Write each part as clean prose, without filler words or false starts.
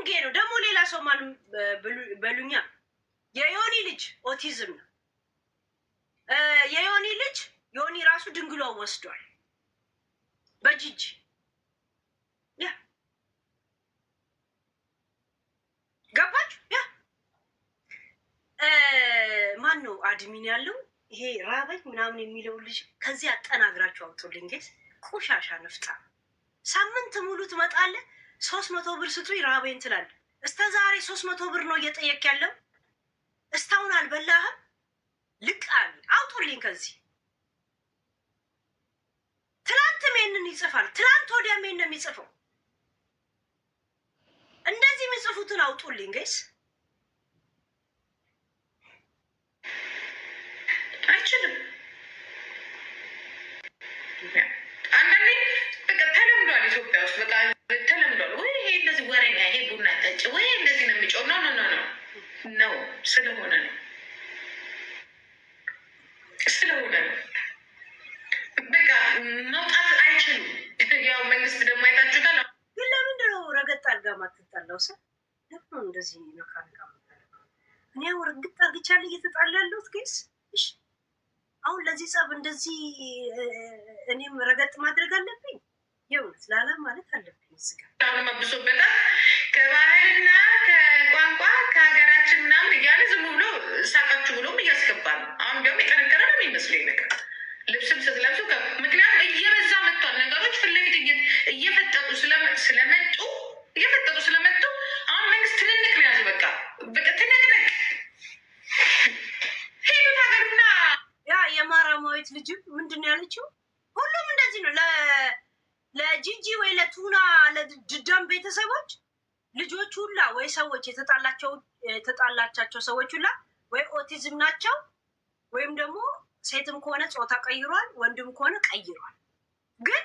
ሁሉም ጌ ነው ደግሞ ሌላ ሰው ማንም በሉኛ የዮኒ ልጅ ኦቲዝም ነው የዮኒ ልጅ ዮኒ ራሱ ድንግሏ ወስዷል በጂጂ ያ ገባች ያ ማን ነው አድሚን ያለው ይሄ ራበኝ ምናምን የሚለው ልጅ ከዚህ አጠናግራችሁ አውጡልኝ ጌስ ቆሻሻ ነፍጣ ሳምንት ሙሉ ትመጣለህ 300 ብር ስጡኝ ራበኝ ትላለህ እስከ ዛሬ 300 ብር ነው እየጠየቅ ያለው እስታውን አልበላህም ልቃሚ አውጡልኝ ከዚህ ትላንት ሜንን ይጽፋል ትላንት ወዲያ ሜን ነው የሚጽፈው እንደዚህ የሚጽፉትን አውጡልኝ ጋይስ አይችልም አንዳንዴ በቃ ተለምዷል ኢትዮጵያ ውስጥ በቃ ተለምዷል ወይ ይሄ እንደዚህ ወረኛ ይሄ ቡና ጠጭ ወይ እንደዚህ ነው የሚጮህ ነው ስለሆነ ነው በቃ መውጣት አይችሉም ያው መንግስት ደግሞ አይታችሁታል ግን ለምንድን ነው ረገጥ አድርጋ ማትጣላው ሰው ለምን እንደዚህ ነው ካንካ እኔ ረገጥ አድርቻለሁ እየተጣላ ያለሁት ጋይስ እሺ አሁን ለዚህ ጸብ እንደዚህ እኔም ረገጥ ማድረግ አለብኝ የእውነት ላላ ማለት አለብኝ እዚህ ጋር አሁን መብሶበታል ከባህልና ከቋንቋ ከሀገራችን ምናምን እያለ ዝም ብሎ ሳቃችሁ ብሎም እያስገባ ነው አሁን እንዲያውም የጠነከረ ነው የሚመስለኝ ነገር ልብስም ስትለብሱ ምክንያቱም እየበዛ መጥቷል ነገሮች ፊት ለፊት እየፈጠጡ ስለመጡ አሁን መንግስት ትንንቅ ነው ያዙ በቃ ትንቅንቅ ሄዱት ሀገርና ያ የማራማዊት ልጅም ምንድን ነው ያለችው ሁሉም እንደዚህ ነው ለጂጂ ወይ ለቱና ለድዳም ቤተሰቦች ልጆች ሁላ ወይ ሰዎች የተጣላቻቸው ሰዎች ሁላ ወይ ኦቲዝም ናቸው ወይም ደግሞ ሴትም ከሆነ ጾታ ቀይሯል ወንድም ከሆነ ቀይሯል ግን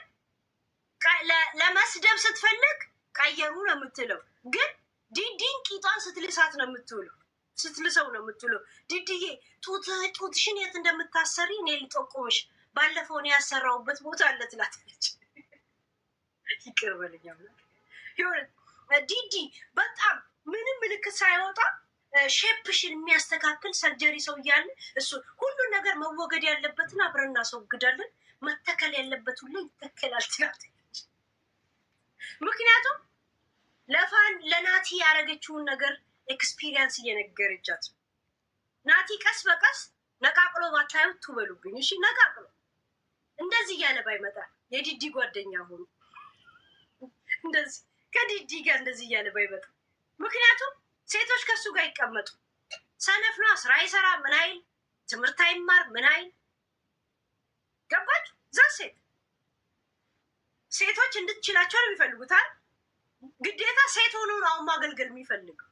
ለመስደብ ስትፈልግ ቀየሩ ነው የምትለው ግን ዲዲን ቂጧን ስትልሳት ነው የምትውለው ስትልሰው ነው የምትውለው ዲዲዬ ጡትሽን የት እንደምታሰሪ እኔ ልጠቁምሽ ባለፈው እኔ ያሰራሁበት ቦታ አለ ትላታለች ይቅር በለኝ ይሁን ዲዲ በጣም ምንም ምልክት ሳይወጣ ሼፕሽን የሚያስተካክል ሰርጀሪ ሰው እያለ እሱ ሁሉን ነገር መወገድ ያለበትን አብረን እናስወግዳለን መተከል ያለበት ሁሉ ይተከላል ትላለች ምክንያቱም ለናቲ ያደረገችውን ነገር ኤክስፒሪየንስ እየነገረቻት ናቲ ቀስ በቀስ ነቃቅሎ ባታዩት ትበሉብኝ እሺ ነቃቅሎ እንደዚህ እያለ ባይመጣ የዲዲ ጓደኛ ሆኑ እንደዚህ ከዲዲ ጋር እንደዚህ እያለ ባይመጣ ምክንያቱም ሴቶች ከሱ ጋር ይቀመጡ ሰነፍ ነው ስራ ይሰራ ምን አይል ትምህርት አይማር ምን አይል ገባች ሴቶች እንድትችላቸው ነው የሚፈልጉታል ግዴታ ሴት ሆኖ ነው አሁን ማገልገል የሚፈልገው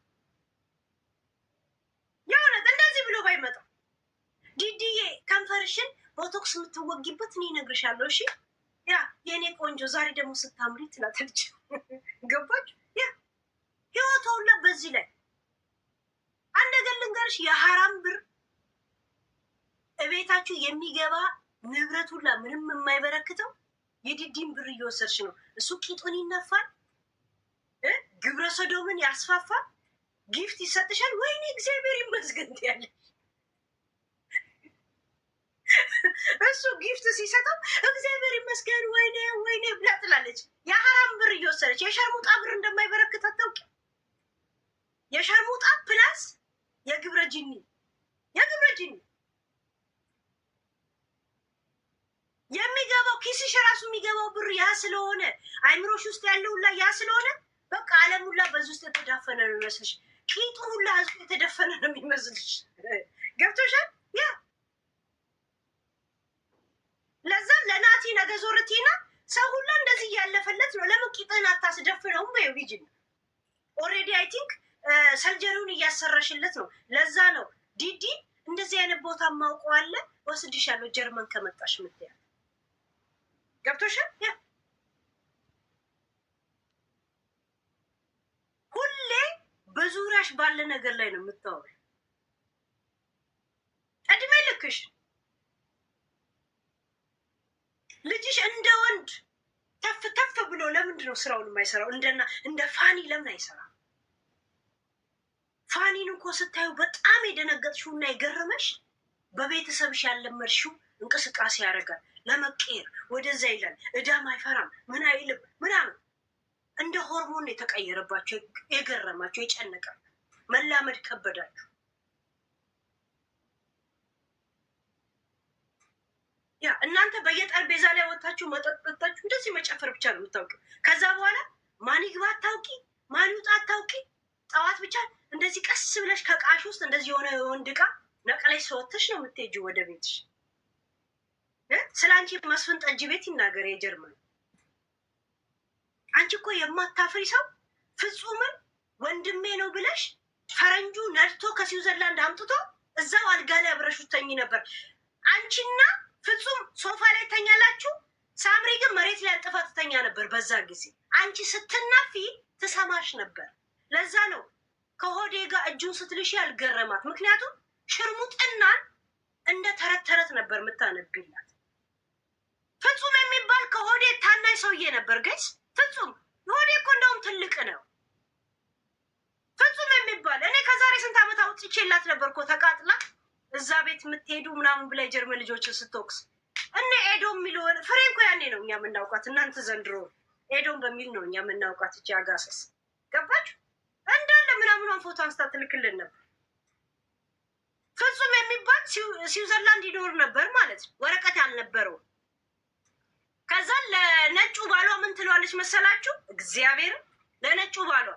የእውነት እንደዚህ ብሎ ባይመጣ ዲዲዬ ከንፈርሽን ቦቶክስ የምትወጊበት እኔ እነግርሻለሁ እሺ ያ የእኔ ቆንጆ ዛሬ ደግሞ ስታምሪ ትላታለች ገባች ያ ህይወቷ ሁላ በዚህ ላይ አንድ ነገር ልንገርሽ የሐራም ብር እቤታችሁ የሚገባ ንብረት ሁላ ምንም የማይበረክተው የዲዲን ብር እየወሰድሽ ነው እሱ ቂጡን ይነፋል ግብረ ሰዶምን ያስፋፋል ጊፍት ይሰጥሻል ወይኔ እግዚአብሔር ይመስገን ትያለሽ እሱ ጊፍት ሲሰጠው እግዚአብሔር ይመስገን ወይኔ ብላ ትላለች የሐራም ብር እየወሰደች የሸርሙጣ ብር እንደማይበረክት አታውቂ የሸርሙጣ ፕላስ የግብረ ጂኒ የሚገባው ኪስሽ ራሱ የሚገባው ብር ያ ስለሆነ አይምሮሽ ውስጥ ያለው ሁላ ያ ስለሆነ በቃ ዓለም ሁላ በዚህ ውስጥ የተዳፈነ ነው የሚመስልሽ ቂጡ ሁላ ህዝቡ የተደፈነ ነው የሚመስልሽ ገብቶሻል ያ ለዛ ለናቲ ነገ ዞርቲና ሰው ሁላ እንደዚህ እያለፈለት ነው ለምን ቂጥህን አታስደፍነውም በይው ቢጅን ኦልሬዲ አይ ቲንክ ሰርጀሪውን እያሰራሽለት ነው ለዛ ነው ዲዲ እንደዚህ አይነት ቦታ ማውቀዋለ ወስድሻለሁ ጀርመን ከመጣሽ ምትያ ገብቶሻል ያ ሁሌ በዙሪያሽ ባለ ነገር ላይ ነው የምታወሪ እድሜ ልክሽ ልጅሽ እንደ ወንድ ተፍ ብሎ ለምንድን ነው ስራውን የማይሰራው እንደ ፋኒ ለምን አይሰራም ፋኒን እኮ ስታዩ በጣም የደነገጥሽውና የገረመሽ በቤተሰብሽ ያለመድሽው እንቅስቃሴ ያደርጋል። ለመቀየር ወደዛ ይላል። እዳም አይፈራም ምን አይልም ምናምን እንደ ሆርሞን የተቀየረባቸው የገረማቸው የጨነቀ መላመድ ከበዳችሁ። ያ እናንተ በየጠረጴዛ ላይ ወጣችሁ መጠጥ ጠጣችሁ እንደዚህ መጨፈር ብቻ ነው የምታውቂው። ከዛ በኋላ ማን ይግባ አታውቂ፣ ማን ይውጣ አታውቂ። ጠዋት ብቻ እንደዚህ ቀስ ብለሽ ከቃሽ ውስጥ እንደዚህ የሆነ ወንድ ዕቃ ነቅለሽ ሰወተሽ ነው የምትሄጂው ወደ ቤትሽ። ስለ አንቺ መስፍን ጠጅ ቤት ይናገር የጀርመን። አንቺ እኮ የማታፍሪ ሰው ፍጹምን ወንድሜ ነው ብለሽ ፈረንጁ ነድቶ ከስዊዘርላንድ አምጥቶ እዛው አልጋ ላይ አብረሹ ተኝ ነበር። አንቺና ፍጹም ሶፋ ላይ ተኛላችሁ። ሳምሪ ግን መሬት ላይ አንጥፋ ትተኛ ነበር። በዛ ጊዜ አንቺ ስትናፊ ትሰማሽ ነበር። ለዛ ነው ከሆዴ ጋር እጁን ስትልሽ ያልገረማት። ምክንያቱም ሽርሙጥናን እንደ ተረት ተረት ነበር የምታነቢላት። ፍጹም የሚባል ከሆዴ ታናሽ ሰውዬ ነበር። ገይስ ፍጹም ሆዴ እኮ እንደውም ትልቅ ነው። ፍጹም የሚባል እኔ ከዛሬ ስንት ዓመት አውጥቼላት ነበር እኮ ተቃጥላ እዛ ቤት የምትሄዱ ምናምን ብላ የጀርመን ልጆችን ስትወቅስ እነ ኤዶም የሚለውን ፍሬ እኮ ያኔ ነው እኛ የምናውቃት። እናንተ ዘንድሮ ኤዶም በሚል ነው እኛ የምናውቃት። እቺ አጋሰስ ገባችሁ እንዳለ ምናምኗን ፎቶ አንስታ ትልክልን ነበር። ፍጹም የሚባል ስዊዘርላንድ ይኖር ነበር ማለት ነው፣ ወረቀት ያልነበረው። ከዛ ለነጩ ባሏ ምን ትለዋለች መሰላችሁ? እግዚአብሔር ለነጩ ባሏ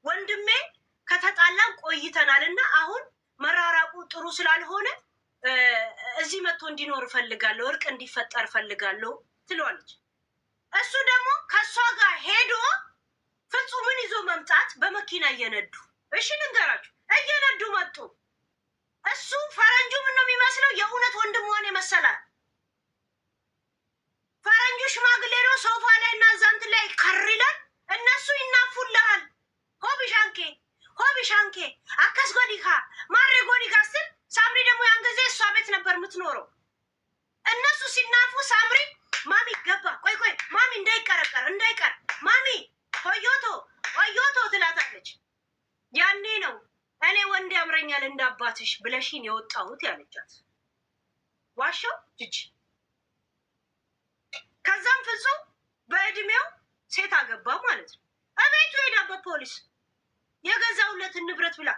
ወንድሜ ከተጣላን ቆይተናል እና አሁን መራራቁ ጥሩ ስላልሆነ እዚህ መጥቶ እንዲኖር እፈልጋለሁ፣ እርቅ እንዲፈጠር እፈልጋለሁ ትለዋለች። እሱ ደግሞ ከእሷ ጋር ሄዶ ፍጹምን ይዞ መምጣት በመኪና እየነዱ እሺ ልንገራችሁ፣ እየነዱ መጡ። እሱ ፈረንጁ ምን ነው የሚመስለው? የእውነት ወንድሟን የመሰላል። ፈረንጁ ሽማግሌ ነው፣ ሶፋ ላይ እና ዛንት ላይ ከር ይላል። እነሱ ይናፉልሃል። ሆቢሻንኬ ሆቢሻንኬ አካስ ጎዲካ ማሬ ጎዲካ ስል ሳምሪ ደግሞ ያን ጊዜ እሷ ቤት ነበር የምትኖረው። እነሱ ሲናፉ ሳምሪ ማሚ ገባ፣ ቆይ ቆይ ማሚ እንዳይቀር ማሚ ሆዮቶ ሆዮቶ ትላታለች። ያኔ ነው እኔ ወንድ ያምረኛል እንዳባትሽ ብለሽን የወጣሁት ያለቻት። ዋሻው ጅጅ። ከዛም ፍጹም በእድሜው ሴት አገባ ማለት ነው። እቤቱ ሄዳ በፖሊስ የገዛውለትን ንብረት ብላ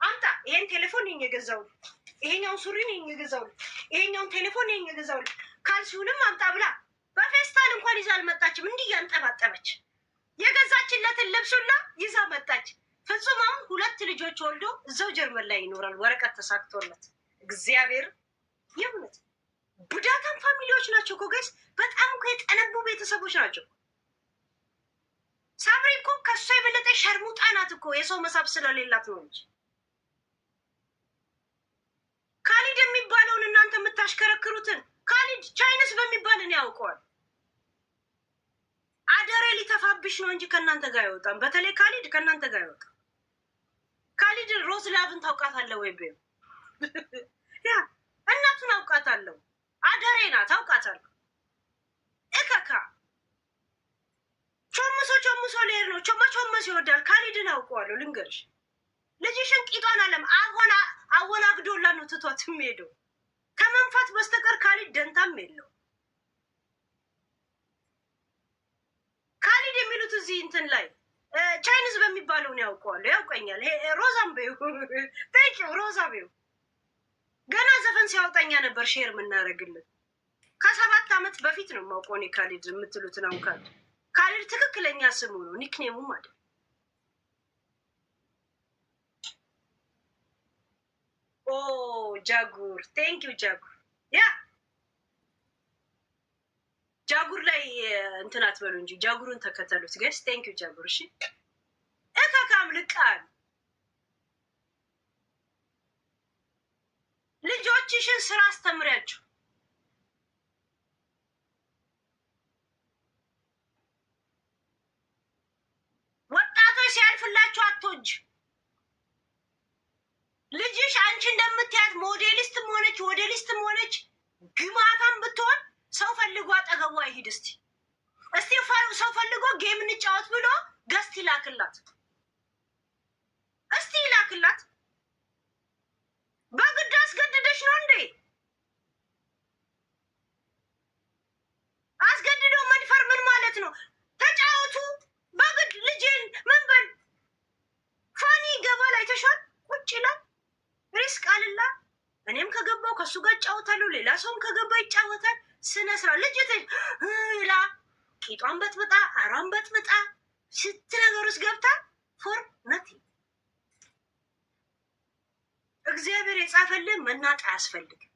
አምጣ፣ ይሄን ቴሌፎን ይሄን የገዛው፣ ይሄኛውን ሱሪ ይሄን የገዛው፣ ይሄኛውን ቴሌፎን ይሄን የገዛው፣ ካልሲውንም አምጣ ብላ በፌስታል እንኳን ይዛ አልመጣችም። እንዲህ ያንጠባጠበች የገዛችለትን ልብሱላ ይዛ መጣች። ፍጹም አሁን 2 ልጆች ወልዶ እዛው ጀርመን ላይ ይኖራል፣ ወረቀት ተሳክቶለት። እግዚአብሔር የእውነት ቡዳታም ፋሚሊዎች ናቸው እኮ ጋይስ። በጣም እኮ የጠነቡ ቤተሰቦች ናቸው። ሳምሪ እኮ ከሷ የበለጠ ሸርሙጣ ናት እኮ፣ የሰው መሳብ ስለሌላት ነው እንጂ። ካሊድ የሚባለውን እናንተ የምታሽከረክሩትን ካሊድ ቻይነስ በሚባልን ያውቀዋል። አደሬ ሊተፋብሽ ነው እንጂ ከእናንተ ጋር አይወጣም። በተለይ ካሊድ ከእናንተ ጋር አይወጣም። ካሊድን ሮዝ ላቭን ታውቃታለህ ወይ? ቤ ያ እናቱን አውቃታለሁ። አደሬ ናት አውቃታለሁ። እከካ ቾምሶ ሌር ነው። ቾመስ ይወዳል። ካሊድን አውቀዋለሁ። ልንገርሽ ልጅሽን ቂጧን አለም አሁን አወላግዶላ ነው ትቷት የሚሄደው። ከመንፋት በስተቀር ካሊድ ደንታም የለው። ካሊድ የሚሉት እዚህ እንትን ላይ ቻይኒዝ በሚባለው ነው ያውቀዋለሁ። ያውቀኛል። ሮዛም በይው ታንኪው ሮዛ በይው ገና ዘፈን ሲያወጣኛ ነበር ሼር የምናደርግልን። ከ7 ዓመት በፊት ነው የማውቀው እኔ ካሊድ የምትሉትን። አሁን ካሊድ ትክክለኛ ስሙ ነው፣ ኒክኔሙ ማለት። ኦ ጃጉር ቴንኪው ጃጉር። ያ ጃጉር ላይ እንትን አትበሉ እንጂ ጃጉሩን ተከተሉት ጋይስ። ቴንኪው ጃጉር። እሺ እከካም ልቃል ልጆችሽን ስራ አስተምሪያቸው። ወጣቶች ሲያልፍላቸው አትወጅ። ልጅሽ አንቺ እንደምትያት ሞዴሊስትም ሆነች ግማታም ብትሆን ሰው ፈልጎ አጠገቧ ይሄድ። እስቲ ሰው ፈልጎ ጌም እንጫወት ብሎ ገስት ይላክላት። እስቲ ይላክ ላክላት? በግድ አስገድደሽ ነው እንዴ? አስገድዶ መድፈር ምን ማለት ነው? ተጫወቱ በግድ ልጅን ምን በል ፋኒ ይገባል። አይተሻል? ቁጭ ይላል ሪስክ አልላ። እኔም ከገባው ከሱ ጋር እጫወታለሁ፣ ሌላ ሰውም ከገባ ይጫወታል። ስነ ስርዓት ልጅ ላ ቂጧን በጥብጣ አሯን በጥብጣ ስት ነገር ውስጥ ገብታ ፎር ነት እግዚአብሔር የጻፈልን መናቅ አያስፈልግም።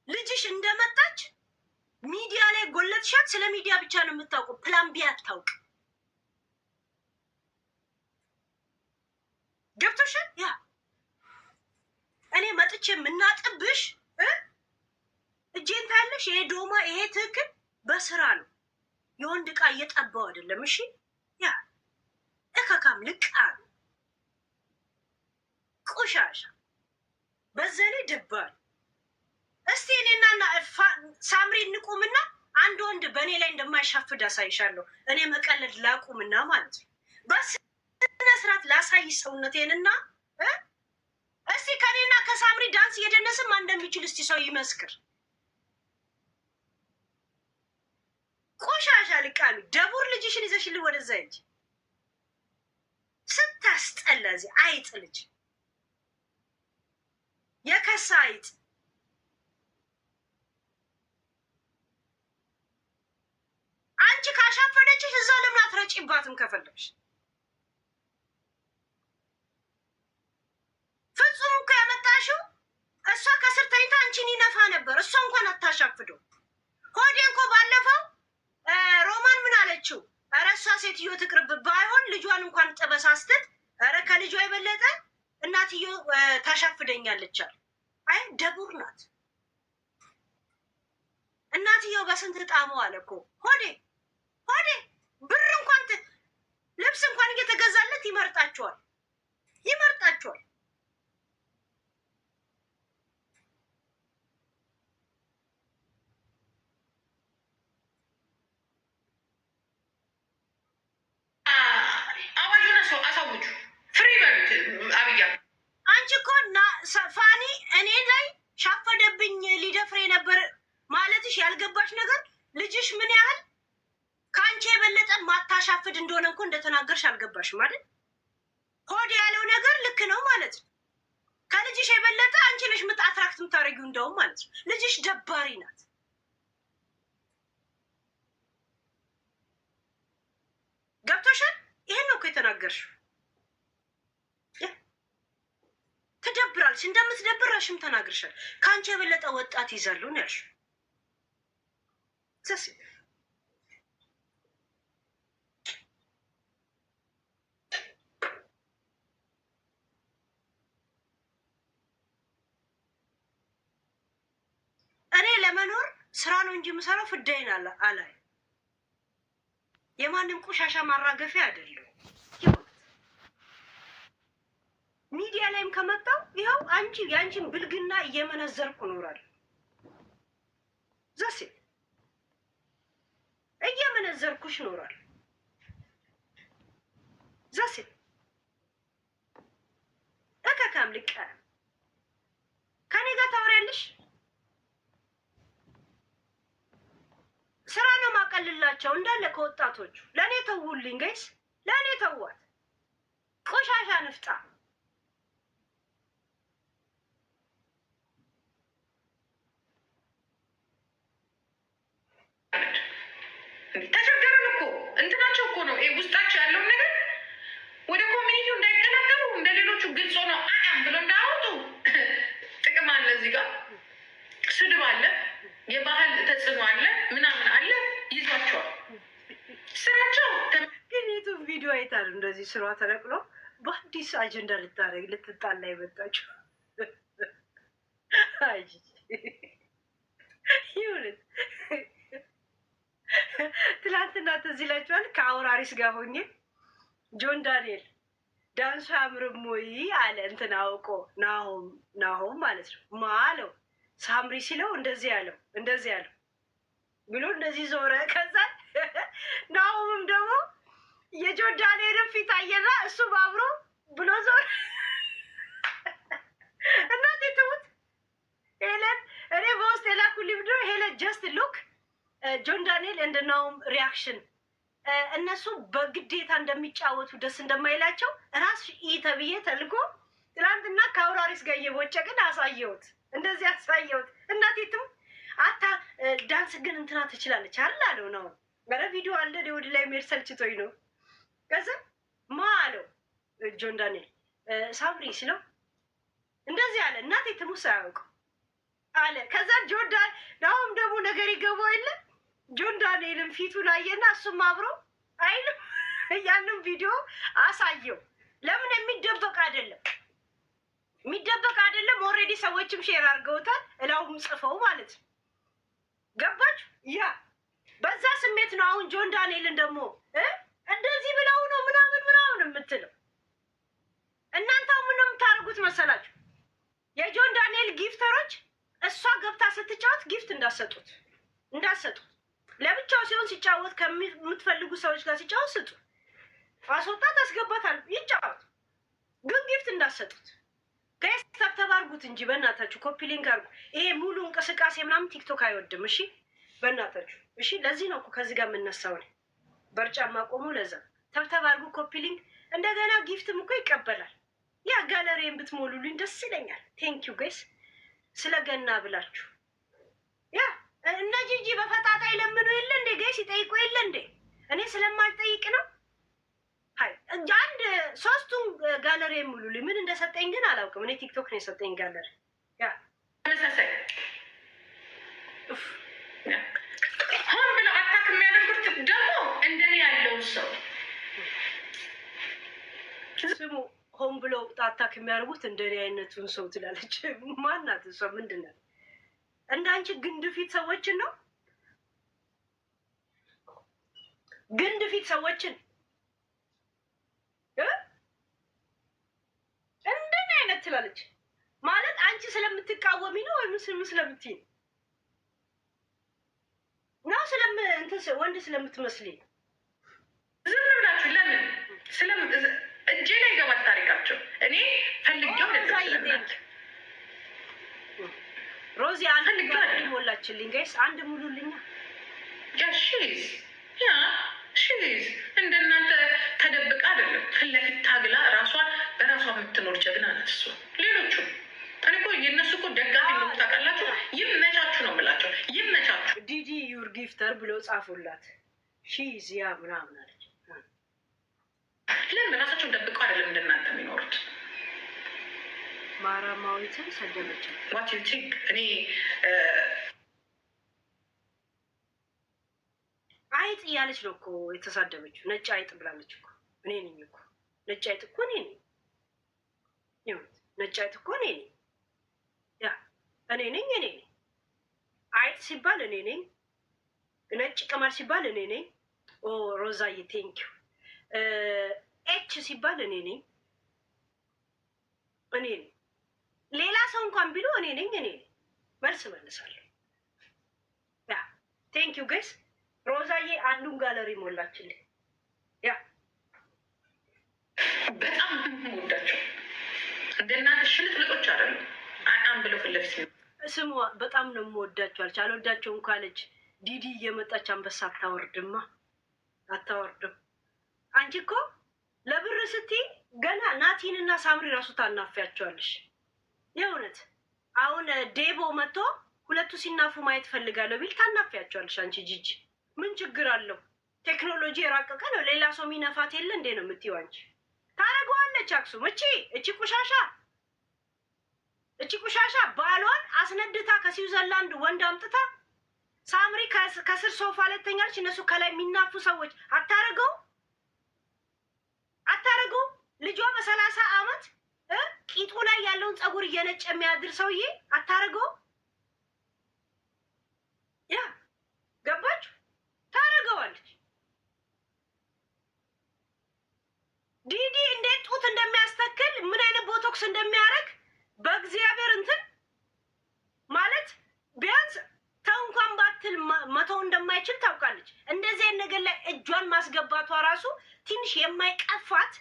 ልጅሽ እንደመጣች ሚዲያ ላይ ጎለትሻት። ስለ ሚዲያ ብቻ ነው የምታውቁ፣ ፕላን ቢ አታውቅ። ገብቶሻል? ያ እኔ መጥቼ የምናጥብሽ እጄን ታያለሽ። ይሄ ዶማ ይሄ ትክክል በስራ ነው። የወንድ ዕቃ እየጠባው አይደለም። እሺ ያ እከካም ልቃ ነው ቆሻሻ በዛ ላይ ደባል። እስቲ እኔና ሳምሪ እንቁምና አንድ ወንድ በእኔ ላይ እንደማይሻፍድ አሳይሻለሁ። እኔ መቀለድ ላቁምና ማለት ነው። በስነ ስርዓት ላሳይ ሰውነቴንና እስቲ ከኔና ከሳምሪ ዳንስ እየደነስም እንደሚችል እስቲ ሰው ይመስክር። ቆሻሻ ልቃሚ ደቡር ልጅሽን ይዘሽልኝ ወደዛ እንጂ ስታስጠላ። እዚህ አይጥ ልጅ የከሳ አይጥ አንቺ ካሻፈደችሽ እዛ ለምን አትረጪባትም? ከፈለግሽ ፍጹም እኮ ያመጣሽው እሷ ከስር ተኝታ አንቺን ይነፋ ነበር። እሷ እንኳን አታሻፍደው። ሆዴ እኮ ባለፈው ሮማን ምን አለችው? ኧረ እሷ ሴትዮ ትቅርብ፣ ባይሆን ልጇን እንኳን ጥበሳስትት። ኧረ ከልጇ የበለጠ እናትዮ ታሻፍደኛለች አለ። አይ ደቡር ናት እናትየው በስንት ጣመው አለ እኮ ሆዴ ብር እንኳን ልብስ እንኳን እየተገዛለት ይመርጣቸዋል። አዋጁን አሳውጁ። ፍሪ በሉት አብያ። አንቺ እኮ ፋኒ እኔ ላይ ሻፈደብኝ ሊደፍሬ ነበር ማለትሽ ያልገባሽ ነገር ልጅሽ ምን ያህል ከአንቺ የበለጠ ማታሻፍድ እንደሆነ እኮ እንደተናገርሽ አልገባሽም አይደል? ሆድ ያለው ነገር ልክ ነው ማለት ነው። ከልጅሽ የበለጠ አንቺ ነሽ አትራክት የምታደርጊው እንደውም ማለት ነው። ልጅሽ ደባሪ ናት። ገብቶሻል? ይሄን ነው እኮ የተናገርሽው። ትደብራለች። እንደምትደብራሽም ተናግርሻል። ከአንቺ የበለጠ ወጣት ይዛሉ ነው ያልሽው። እኔ ለመኖር ስራ ነው እንጂ የምሰራው ፍዳይን አላይ የማንም ቆሻሻ ማራገፊያ አይደለም። ሚዲያ ላይም ከመጣው ይኸው የአንቺን ብልግና እየመነዘርኩ እኖራለሁ። ዘሴ እየመነዘርኩሽ እኖራለሁ። ዘሴ እከካም ልቀ ከኔ ጋር ታወሪያለሽ። ስራ ነው ማቀልላቸው እንዳለ ከወጣቶቹ። ለእኔ ተውልኝ ጋይስ፣ ለእኔ ተዋት። ቆሻሻ ንፍጣ ተቸገርን እኮ እንትናቸው እኮ ነው ውስጣቸው ያለውን ነገር ወደ ኮሚኒቲው እንዳይቀላቀሉ እንደ ሌሎቹ ግልጽ ነው አያም ብሎ እንዳያወጡ። ጥቅም አለ፣ እዚህ ጋር ስድብ አለ፣ የባህል ተጽዕኖ አለ፣ ምናምን አለ። ይዟቸዋል ስራቸው። ግን ዩቱብ ቪዲዮ አይታል እንደዚህ ስሯ ተነቅሎ በአዲስ አጀንዳ ልትጣላ የመጣችው ይሁን። ትላንትና ትዝ ይላችኋል ከአውራሪስ ጋር ሆኜ ጆን ዳንኤል ዳንሱ አያምርም ወይ አለ። እንትን አውቆ ናሆም ማለት ነው ማ አለው ሳምሪ ሲለው እንደዚህ ያለው ብሎ እንደዚህ ዞረ። ከዛ ናሆምም ደግሞ የጆርዳኔርን ፊት አየና እሱ ባብሮ ብሎ ዞረ። እናቴ ትሙት ሄለን እኔ በውስጥ የላኩልኝ ምንድን ነው ሄለን ጀስት ሉክ ጆን ዳንኤል እንደ ናሆም ሪያክሽን እነሱ በግዴታ እንደሚጫወቱ ደስ እንደማይላቸው ራስ ኢ ተብዬ ተልጎ ትናንትና ከአውራሪስ ጋር እየቦጨቅን አሳየሁት። እንደዚህ አሳየሁት። እናቴ ትሙት አታ ዳንስ ግን እንትና ትችላለች አለ አለው ነው። ኧረ ቪዲዮ አለ ወደ ላይ ሜር ሰልችቶኝ ነው። ከዛ ማ አለው ጆን ዳንኤል ሳምሪ ስለው እንደዚህ አለ። እናቴ ትሙት ሳያውቁ አለ። ከዛ ጆርዳን ናሆም ደግሞ ነገር ይገባው የለ ጆን ዳንኤልም ፊቱ ላየና እሱም አብሮ አይልም። ያንን ቪዲዮ አሳየው። ለምን የሚደበቅ አይደለም፣ የሚደበቅ አይደለም። ኦልሬዲ ሰዎችም ሼር አድርገውታል፣ እላውም ጽፈው ማለት ነው። ገባች? ያ በዛ ስሜት ነው። አሁን ጆን ዳንኤልን ደግሞ እንደዚህ ብለው ነው ምናምን የምትለው እናንተ ምን የምታደርጉት መሰላችሁ? የጆን ዳንኤል ጊፍተሮች እሷ ገብታ ስትጫወት ጊፍት እንዳሰጡት ለብቻው ሲሆን ሲጫወት ከምትፈልጉ ሰዎች ጋር ሲጫወት ስጡ። አስወጣት አስገባታል ይጫወት፣ ግን ጊፍት እንዳሰጡት ጋይስ። ተብተብ አድርጉት እንጂ በእናታችሁ ኮፒ ሊንክ አድርጉ። ይሄ ሙሉ እንቅስቃሴ ምናምን ቲክቶክ አይወድም። እሺ በእናታችሁ እሺ። ለዚህ ነው እኮ ከዚህ ጋር የምነሳው ነው በርጫማ ቆሙ። ለዛ ተብተብ አድርጉ፣ ኮፒ ሊንክ። እንደገና ጊፍትም እኮ ይቀበላል። ያ ጋለሪን ብትሞሉልኝ ደስ ይለኛል። ቴንኪዩ ጋይስ ስለገና ብላችሁ። ያ እነ ጂጂ በፈጣጣ ይለምኑ የለ እንዴ ጋይስ? ይጠይቁ የለ እንዴ? እኔ ስለማልጠይቅ ነው። ሀይ አንድ ሶስቱን ጋለሪ ሙሉልኝ። ምን እንደሰጠኝ ግን አላውቅም። እኔ ቲክቶክ ነው የሰጠኝ ጋለሪ። ያ ተመሳሳይ ሆን ብለው አታክ የሚያደርጉት ደግሞ እንደኔ ያለውን ሰው ስሙ። ሆን ብለው አታክ የሚያደርጉት እንደኔ አይነቱን ሰው ትላለች። ማናት እሷ? ምንድን ነው እንዳንቺ ግንድፊት ሰዎችን ነው ግንድፊት ሰዎችን እንደኔ አይነት ትላለች ማለት አንቺ ስለምትቃወሚ ነው ወይም ስለምትይ ነው? ወንድ ስለምትመስልኝ ዝም ብላችሁ ለምን እጄ ላይ ይገባል ታሪካቸው። እኔ ፈልጌው ሮዚ አንድ ጋር ሞላችልኝ ጋይስ። አንድ ሙሉልኛ። ሺዝ እንደናንተ ተደብቃ አይደለም፣ ፊት ለፊት ታግላ ራሷን በራሷ የምትኖር ጀግና ናት እሷ። ሌሎቹ እኔ እኮ የእነሱ እኮ ደጋፊ ነው ታውቃላችሁ። ይመቻችሁ ነው የምላቸው፣ ይመቻችሁ። ዲዲ ዩር ጊፍተር ብሎ ጻፉላት። ሺዝ ያ ምናምን አለች። ለምን ራሳቸውን ደብቀው አይደለም እንደናንተ የሚኖሩት? ማራማዊትን ሰደበች። ዋት ዩ ቲንክ? እኔ አይጥ እያለች ነው እኮ የተሳደበችው። ነጭ አይጥ ብላለች እኮ። እኔ ነኝ እኮ ነጭ አይጥ እኮ እኔ ነኝ። ነጭ አይጥ እኮ እኔ ነኝ። ያ እኔ ነኝ። አይጥ ሲባል እኔ ነኝ። ነጭ ቅማል ሲባል እኔ ነኝ። ኦ ሮዛዬ ቴንኪው። ኤች ሲባል እኔ ነኝ። ሌላ ሰው እንኳን ቢሉ እኔ ነኝ። መልስ መልሳለሁ። ያ ቴንኪዩ ጋይስ። ሮዛዬ አንዱን ጋለሪ ሞላችልኝ። ያ በጣም ወዳቸው እንደናንተ ሽልጥልጦች አይደሉም። አቃም ብለው ፍለፊት ስሙ። በጣም ነው የምወዳቸው አለች። አልወዳቸውም ካለች ዲዲ እየመጣች አንበሳ አታወርድም። አንቺ እኮ ለብር ስትይ ገና ናቲንና ሳምሪ ራሱ ታናፊያቸዋለሽ። የእውነት አሁን ዴቦ መጥቶ ሁለቱ ሲናፉ ማየት ፈልጋለሁ ቢል ታናፊያቸዋለሽ። አንቺ ጂጂ ምን ችግር አለው? ቴክኖሎጂ የራቀቀ ነው። ሌላ ሰው የሚነፋት የለ እንዴ ነው የምትይው አንቺ? ታደርገዋለች። አክሱም እቺ ቁሻሻ ባሏን አስነድታ ከስዊዘርላንድ ወንድ አምጥታ ሳምሪ ከስር ሶፋ ላይ ተኛለች። እነሱ ከላይ የሚናፉ ሰዎች አታረገው ልጇ በ30 ዓመት ቂጡ ላይ ያለውን ፀጉር እየነጨ የሚያድር ሰውዬ አታረገው። ያ ገባችሁ? ታረገዋለች። ዲዲ እንዴት ጡት እንደሚያስተክል ምን አይነት ቦቶክስ እንደሚያደርግ በእግዚአብሔር እንትን ማለት ቢያንስ ተው እንኳን ባትል መተው እንደማይችል ታውቃለች። እንደዚህ አይነት ነገር ላይ እጇን ማስገባቷ ራሱ ትንሽ የማይቀፋት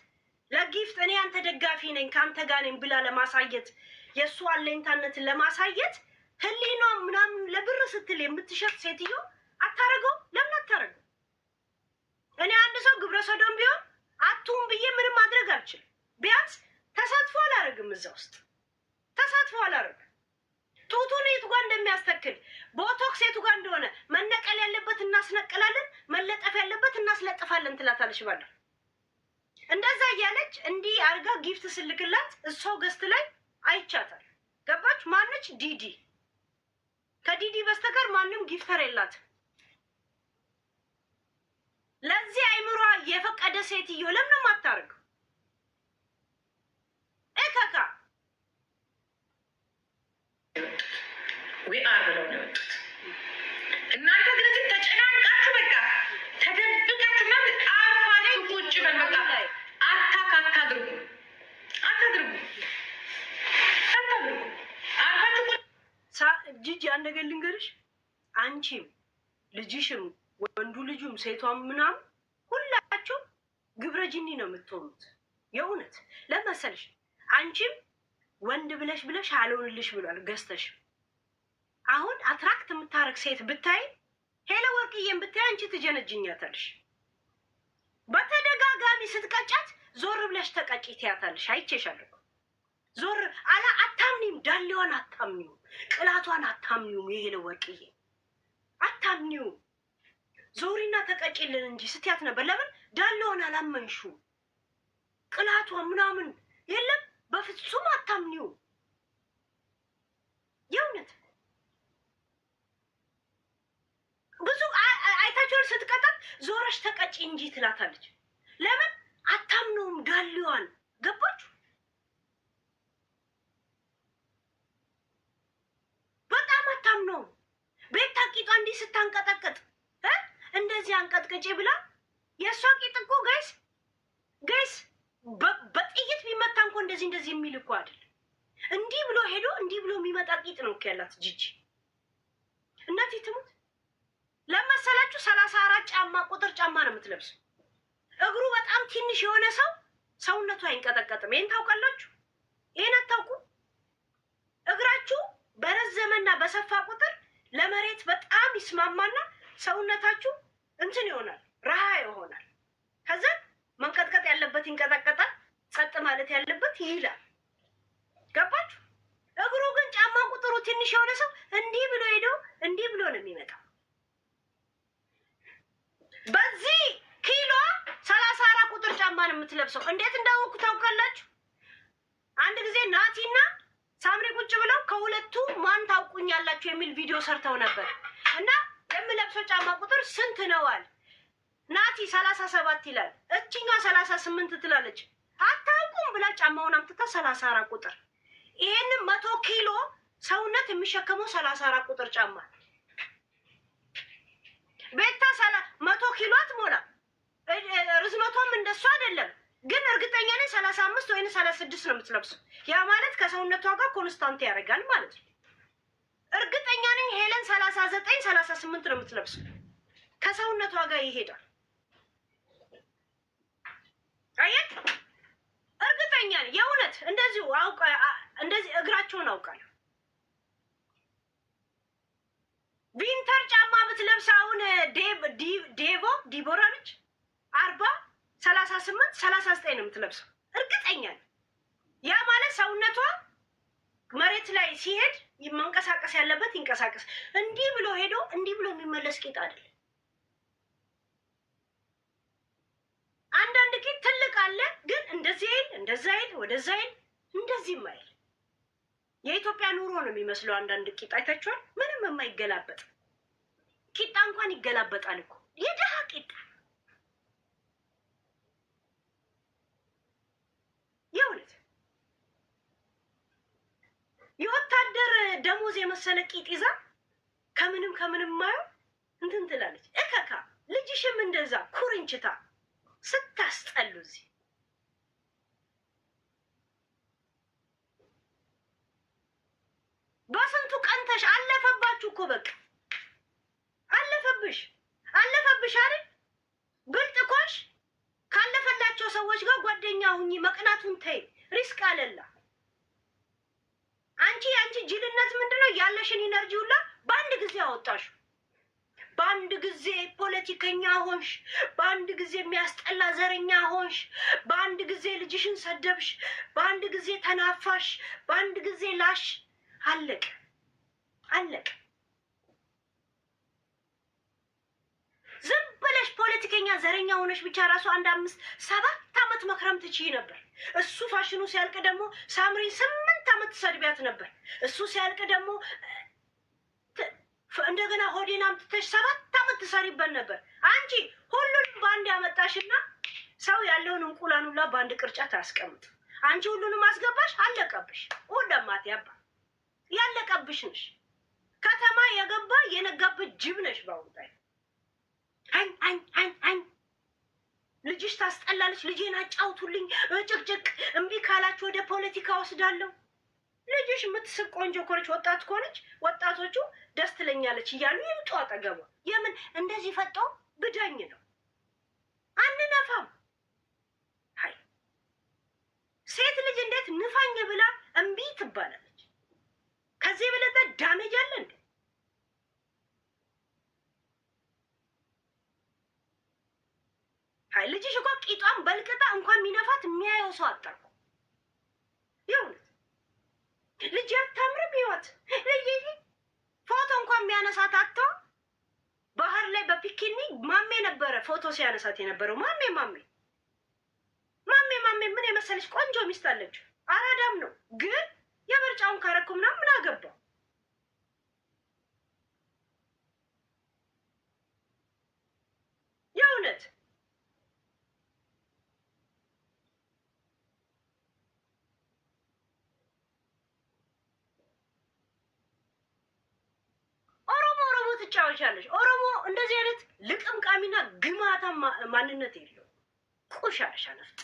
ለጊፍት እኔ አንተ ደጋፊ ነኝ ከአንተ ጋር ነኝ ብላ ለማሳየት የእሱ አለኝታነትን ለማሳየት ህሊኗ ምናምን ለብር ስትል የምትሸጥ ሴትዮ አታረገው። ለምን አታረገው? እኔ አንድ ሰው ግብረ ሰዶም ቢሆን አቱም ብዬ ምንም ማድረግ አልችልም። ቢያንስ ተሳትፎ አላረግም፣ እዛ ውስጥ ተሳትፎ አላረግም። ጡቱን የቱ ጋር እንደሚያስተክል ቦቶክስ የቱ ጋር እንደሆነ መነቀል ያለበት እናስነቅላለን፣ መለጠፍ ያለበት እናስለጥፋለን ትላታለች። ባለ እንደዛ እያለች እንዲህ አርጋ ጊፍት ስልክላት እሷው ገስት ላይ አይቻታል። ገባች? ማነች? ዲዲ። ከዲዲ በስተቀር ማንም ጊፍተር የላት። ለዚህ አይምሯ የፈቀደ ሴትዮ ለምን አታርገው? እከካ ወይ ብለው ነው የወጡት። እናንተ ግን እዚህ ተጨናንቃችሁ በቃ ተደብቃችሁ ምናምን አርፋችሁ ቁጭ በል። በቃ አታድርጉ አርፋችሁ ቁጭ። ጂጂ አንድ ነገር ልንገርሽ፣ አንቺም ልጅሽም ወንዱ ልጁም ሴቷም ምናምን ሁላችሁ ግብረ ጅኒ ነው የምትሆኑት። የእውነት ለመሰልሽ አንቺም ወንድ ብለሽ አልሆንልሽ ብሏል ገዝተሽ። አሁን አትራክት የምታረግ ሴት ብታይ ሄለ ወርቅዬን ብታይ አንቺ ትጀነጅኛታለሽ። በተደጋጋሚ ስትቀጫት ዞር ብለሽ ተቀጪ ትያታለሽ። አይቼሻለሁ። ዞር አታምኒም፣ ዳሌዋን አታምኒውም፣ ቅላቷን አታምኒውም። የሄለ ወርቅዬ አታምኒውም። ዞሪና ተቀጪልን እንጂ ስትያት ነበር። ለምን ዳሌዋን አላመንሹ? ቅላቷን ምናምን የለም፣ በፍጹም አታምኒውም። የእውነት ብዙ አይታችኋል። ስትቀጣት ዞረሽ ተቀጪ እንጂ ትላታለች። ለምን አታምነውም? ዳሌዋን ገባችሁ? በጣም አታምነውም። ቤታ ቂጧ እንዲህ ስታንቀጠቅጥ እንደዚህ አንቀጥቅጪ ብላ የእሷ ቂጥ እኮ ጋይስ በጥይት ቢመታ እንኳ እንደዚህ የሚል እኮ አይደል። እንዲህ ብሎ ሄዶ እንዲህ ብሎ የሚመጣ ቂጥ ነው እኮ ያላት ጂጂ። እናቴ ትሙት ለመሰላችሁ 34 ጫማ ቁጥር ጫማ ነው የምትለብሰው። እግሩ በጣም ትንሽ የሆነ ሰው ሰውነቱ አይንቀጠቀጥም። ይሄን ታውቃላችሁ? ይሄን አታውቁ? እግራችሁ በረዘመና በሰፋ ቁጥር ለመሬት በጣም ይስማማና ሰውነታችሁ እንትን ይሆናል፣ ረሃ ይሆናል። ከዛ መንቀጥቀጥ ያለበት ይንቀጠቀጣል፣ ጸጥ ማለት ያለበት ይላል። ገባችሁ? እግሩ ግን ጫማ ቁጥሩ ትንሽ የሆነ ሰው እንዲህ ብሎ ሄዶ እንዲህ ብሎ ነው የሚመጣው። በዚህ ኪሎ 34 ቁጥር ጫማ ነው የምትለብሰው። እንዴት እንዳወኩ ታውቃላችሁ? አንድ ጊዜ ናቲና ሳምሪ ቁጭ ብለው ከሁለቱ ማን ታውቁኛላችሁ የሚል ቪዲዮ ሰርተው ነበር እና የምለብሰው ጫማ ቁጥር ስንት ነው አለ። ናቲ 37 ይላል፣ እችኛ 38 ትላለች። አታውቁም ብላ ጫማውን አምጥታ 34 ቁጥር። ይሄንን 100 ኪሎ ሰውነት የሚሸከመው 34 ቁጥር ጫማ። ቤታ 100 ኪሎ አትሞላ፣ ርዝመቷም እንደሱ አይደለም። ግን እርግጠኛ ነኝ 35 ወይም 36 ነው የምትለብሰው። ያ ማለት ከሰውነቷ ጋር ኮንስታንት ያደርጋል ማለት ነው። እርግጠኛ ነኝ ሄለን 39 38 ነው የምትለብሰው። ከሰውነቷ ጋር ይሄዳል። አየት እርግጠኛ ነኝ የእውነት እንደዚህ እግራቸውን አውቃለሁ። ቪንተር ጫማ ብትለብስ አሁን ዲቦራ ነች 40 38 39 ነው የምትለብሰው። እርግጠኛ ነኝ። ያ ማለት ሰውነቷ መሬት ላይ ሲሄድ መንቀሳቀስ ያለበት ይንቀሳቀስ። እንዲህ ብሎ ሄዶ እንዲህ ብሎ የሚመለስ ቂጥ አይደለም። አንዳንድ ቂጥ ትልቅ አለ፣ ግን እንደዚህ አይል እንደዛ አይል ወደዛ አይል እንደዚህ ማይል የኢትዮጵያ ኑሮ ነው የሚመስለው። አንዳንድ ቂጥ አይታችኋል? ምንም የማይገላበጥ ቂጣ እንኳን ይገላበጣል እኮ የደሃ ቂጣ። የእውነት የወታደር ደሞዝ የመሰለ ቂጥ ይዛ ከምንም ማየው እንትን ትላለች። እከካ ልጅሽም እንደዛ ኩርንችታ ስታስጠሉ እዚህ በስንቱ ቀንተሽ አለፈባችሁ እኮ በቃ አለብሽ አይደል? ብልጥ ኮሽ ካለፈላቸው ሰዎች ጋር ጓደኛ ሁኚ። መቅናቱን ተይ። ሪስክ አለላ አንቺ ጅልነት ምንድነው? ያለሽን ኢነርጂ ሁላ በአንድ ጊዜ አወጣሽ። በአንድ ጊዜ ፖለቲከኛ ሆንሽ። በአንድ ጊዜ የሚያስጠላ ዘረኛ ሆንሽ። በአንድ ጊዜ ልጅሽን ሰደብሽ። በአንድ ጊዜ ተናፋሽ። በአንድ ጊዜ ላሽ። አለቅ አለቅ። ዝም ብለሽ ፖለቲከኛ ዘረኛ ሆነሽ ብቻ ራሱ 1 5 7 ዓመት መክረም ትችይ ነበር። እሱ ፋሽኑ ሲያልቅ ደግሞ ሳምሪ 8 ዓመት ትሰድቢያት ነበር። እሱ ሲያልቅ ደግሞ እንደገና ሆዴን አምጥተሽ 7 ዓመት ትሰሪበት ነበር። አንቺ ሁሉንም በአንድ ያመጣሽና ሰው ያለውን እንቁላል ሁላ በአንድ ቅርጫት አያስቀምጥ። አንቺ ሁሉንም አስገባሽ። አለቀብሽ። ወደማት ያባ ያለቀብሽ ነሽ። ከተማ የገባ የነጋበት ጅብ ነሽ። ባውጣይ አይ ልጅሽ ታስጠላለች። ልጄን አጫውቱልኝ ጭቅጭቅ። እምቢ ካላችሁ ወደ ፖለቲካ ወስዳለሁ። ልጅሽ የምትስቅ ቆንጆ ኮነች፣ ወጣት ኮነች። ወጣቶቹ ደስ ትለኛለች እያሉ ይምጡ አጠገቧ። የምን እንደዚህ ፈጦ ብዳኝ ነው። አንነፋም። ሀይ ሴት ልጅ እንዴት ንፋኝ ብላ እምቢ ትባላለች? ከዚህ የበለጠ ዳሜጅ አለ እንዴ? ሀይ ልጅሽ እኮ ቂጧን በልቅጣ እንኳን የሚነፋት የሚያየው ሰው አጣሁ። ይሁን ልጅ አታምርም። ህይወት ፎቶ እንኳን የሚያነሳት አጥቶ ባህር ላይ በፒኪኒ ማሜ ነበረ ፎቶ ሲያነሳት የነበረው። ማሜ ምን የመሰለች ቆንጆ ሚስት አለችው። አራዳም ነው ግን የምርጫውን ካረኩ ምናምን ምን አገባው? የእውነት ኦሮሞ ትጫወቻለሽ። ኦሮሞ እንደዚህ አይነት ልቅምቃሚና ግማታ ማንነት የለው። ቆሻሻ ነፍጣ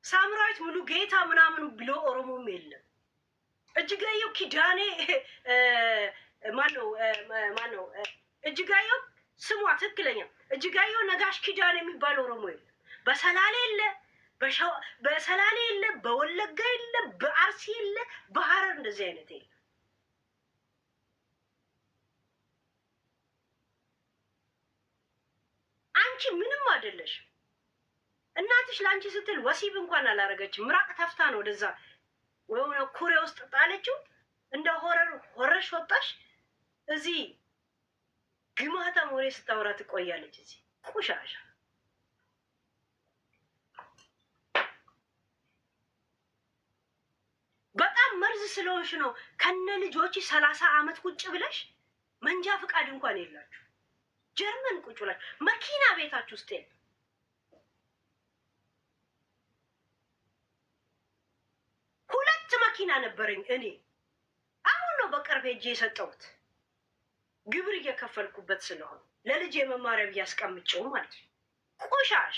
ሳምራዊት ሙሉ ጌታ ምናምን ብሎ ኦሮሞም የለም። እጅጋየሁ ኪዳኔ ማነው እጅጋየሁ ስሟ ትክክለኛ እጅጋየሁ ነጋሽ ኪዳኔ የሚባል ኦሮሞ የለም። በሰላሌ የለ፣ በሰላሌ የለ፣ በወለጋ የለ፣ በአርሲ የለ፣ በሐረር እንደዚህ አይነት የለ። አንቺ ምንም አይደለሽ። እናትሽ ለአንቺ ስትል ወሲብ እንኳን አላረገችም። ምራቅ ተፍታ ነው ወደዛ ወይሆነ ኩሬ ውስጥ ጣለችው። እንደ ሆረሽ ወጣሽ። እዚህ ግማታ ሞሬ ስታወራ ትቆያለች። እዚህ ቆሻሻ በጣም መርዝ ስለሆንሽ ነው። ከነ ልጆች 30 ዓመት ቁጭ ብለሽ መንጃ ፍቃድ እንኳን የላችሁ። ጀርመን ቁጭ ብላችሁ መኪና ቤታችሁ ውስጥ የለም። መኪና ነበረኝ እኔ። አሁን ነው በቅርብ ሄጄ የሰጠሁት ግብር እየከፈልኩበት ስለሆነ ለልጅ የመማሪያ ብዬ አስቀምጬው ማለት ነው። ቆሻሻ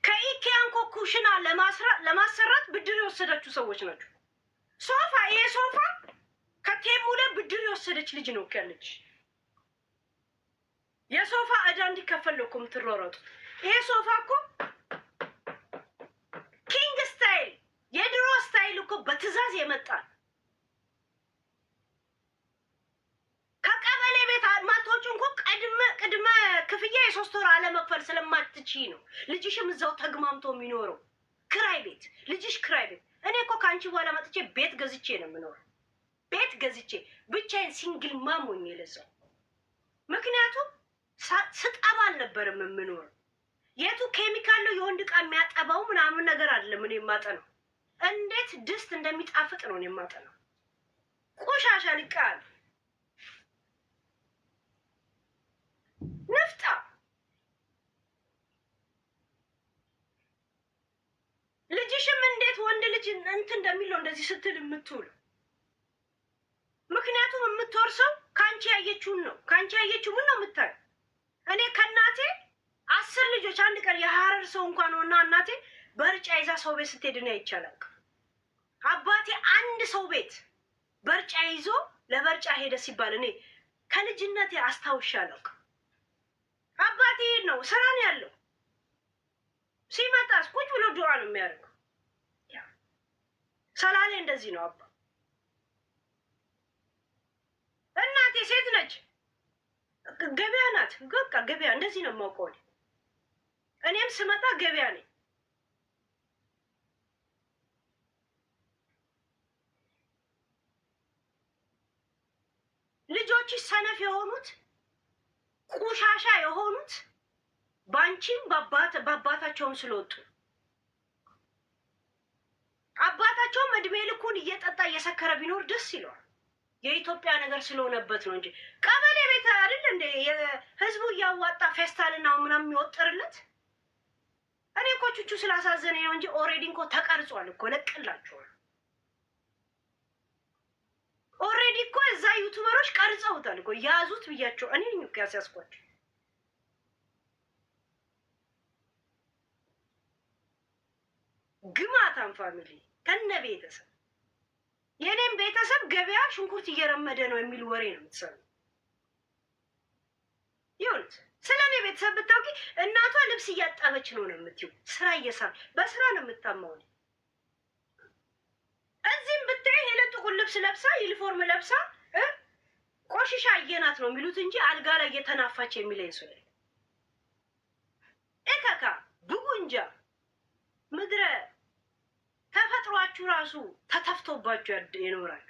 ከኢኬያ እንኳ ኩሽና ለማሰራት ብድር የወሰዳችሁ ሰዎች ናቸው። ሶፋ ይሄ ሶፋ ከቴሙ ላይ ብድር የወሰደች ልጅ ነው ያለች። የሶፋ እዳ እንዲከፈል እኮ የምትሯሯጡት። ይሄ ሶፋ እኮ ኪንግ ስታይል የድሮ ስታይል እኮ በትዕዛዝ የመጣ ከቀበሌ ቤት አድማቶቹ እንኳ ቅድመ ክፍያ የ3 ወር አለመክፈል ስለማትችይ ነው ልጅሽም እዛው ተግማምቶ የሚኖረው። ክራይ ቤት ልጅሽ ክራይ ቤት። እኔ እኮ ከአንቺ በኋላ መጥቼ ቤት ገዝቼ ነው የምኖረው። ቤት ገዝቼ ብቻዬን ሲንግል ማም ሆኜ ለዛው። ምክንያቱም ስጠባ አልነበረም የምኖረው። የቱ ኬሚካል ነው የወንድ ዕቃ የሚያጠባው ምናምን ነገር አይደለም። እኔ የማጠነው እንዴት ድስት እንደሚጣፍጥ ነው እኔ የማጠነው። ቆሻሻ ሊቃል ነፍጣ ልጅሽም እንዴት ወንድ ልጅ እንትን እንደሚለው እንደዚህ ስትል የምትውል። ምክንያቱም የምትወርሰው ከአንቺ ያየችውን ነው። ከአንቺ ያየችው ምን ነው የምታየው? እኔ ከእናቴ 10 ልጆች አንድ ቀን የሐረር ሰው እንኳን ሆና እናቴ በርቺ በርጫ ይዛ ሰው ቤት ስትሄድ ነው ይቻላል። አባቴ አንድ ሰው ቤት በርጫ ይዞ ለበርጫ ሄደ ሲባል እኔ ከልጅነቴ አስታውሻለሁ። አባቴ ነው ስራ ነው ያለው። ሲመጣስ ቁጭ ብሎ ዱዓ ነው የሚያደርገው። ሰላሌ እንደዚህ ነው አባ። እናቴ ሴት ነች፣ ገበያ ናት። በቃ ገበያ እንደዚህ ነው የማውቀው። እኔም ስመጣ ገበያ ነኝ። ልጆች ሰነፍ የሆኑት ቆሻሻ የሆኑት ባንቺም በአባታቸውም ስለወጡ አባታቸውም እድሜ ልኩን እየጠጣ እየሰከረ ቢኖር ደስ ይለዋል። የኢትዮጵያ ነገር ስለሆነበት ነው እንጂ ቀበሌ ቤት አይደል እንደ ህዝቡ እያዋጣ ፌስታልና ምናምን የሚወጥርለት። እኔ እኮ ቹቹ ስላሳዘነኝ ነው እንጂ ኦልሬዲ እኮ ተቀርጿል እኮ ለቅላችኋል። ኦልሬዲ እኮ እዛ ዩቱበሮች ቀርጸውታል እኮ ያዙት ብያቸው እኔ ነኝ እኮ ያስያዝኳቸው። ግማታም ፋሚሊ ከነ ቤተሰብ የኔም ቤተሰብ ገበያ ሽንኩርት እየረመደ ነው የሚል ወሬ ነው የምትሰሩ። ይሁንት ስለኔ ቤተሰብ ብታውቂ እናቷ ልብስ እያጠበች ነው የምትይው። ስራ እየሰራ በስራ ነው የምታማው። እዚህም ብታይ የለጥቁን ልብስ ለብሳ ዩኒፎርም ለብሳ ቆሽሻ አየናት ነው የሚሉት እንጂ አልጋ ላይ እየተናፋች የሚለኝ ሰው ላይ እከካ ብጉንጃ ምድረ ተፈጥሯችሁ ራሱ ተተፍቶባችሁ ይኖራል።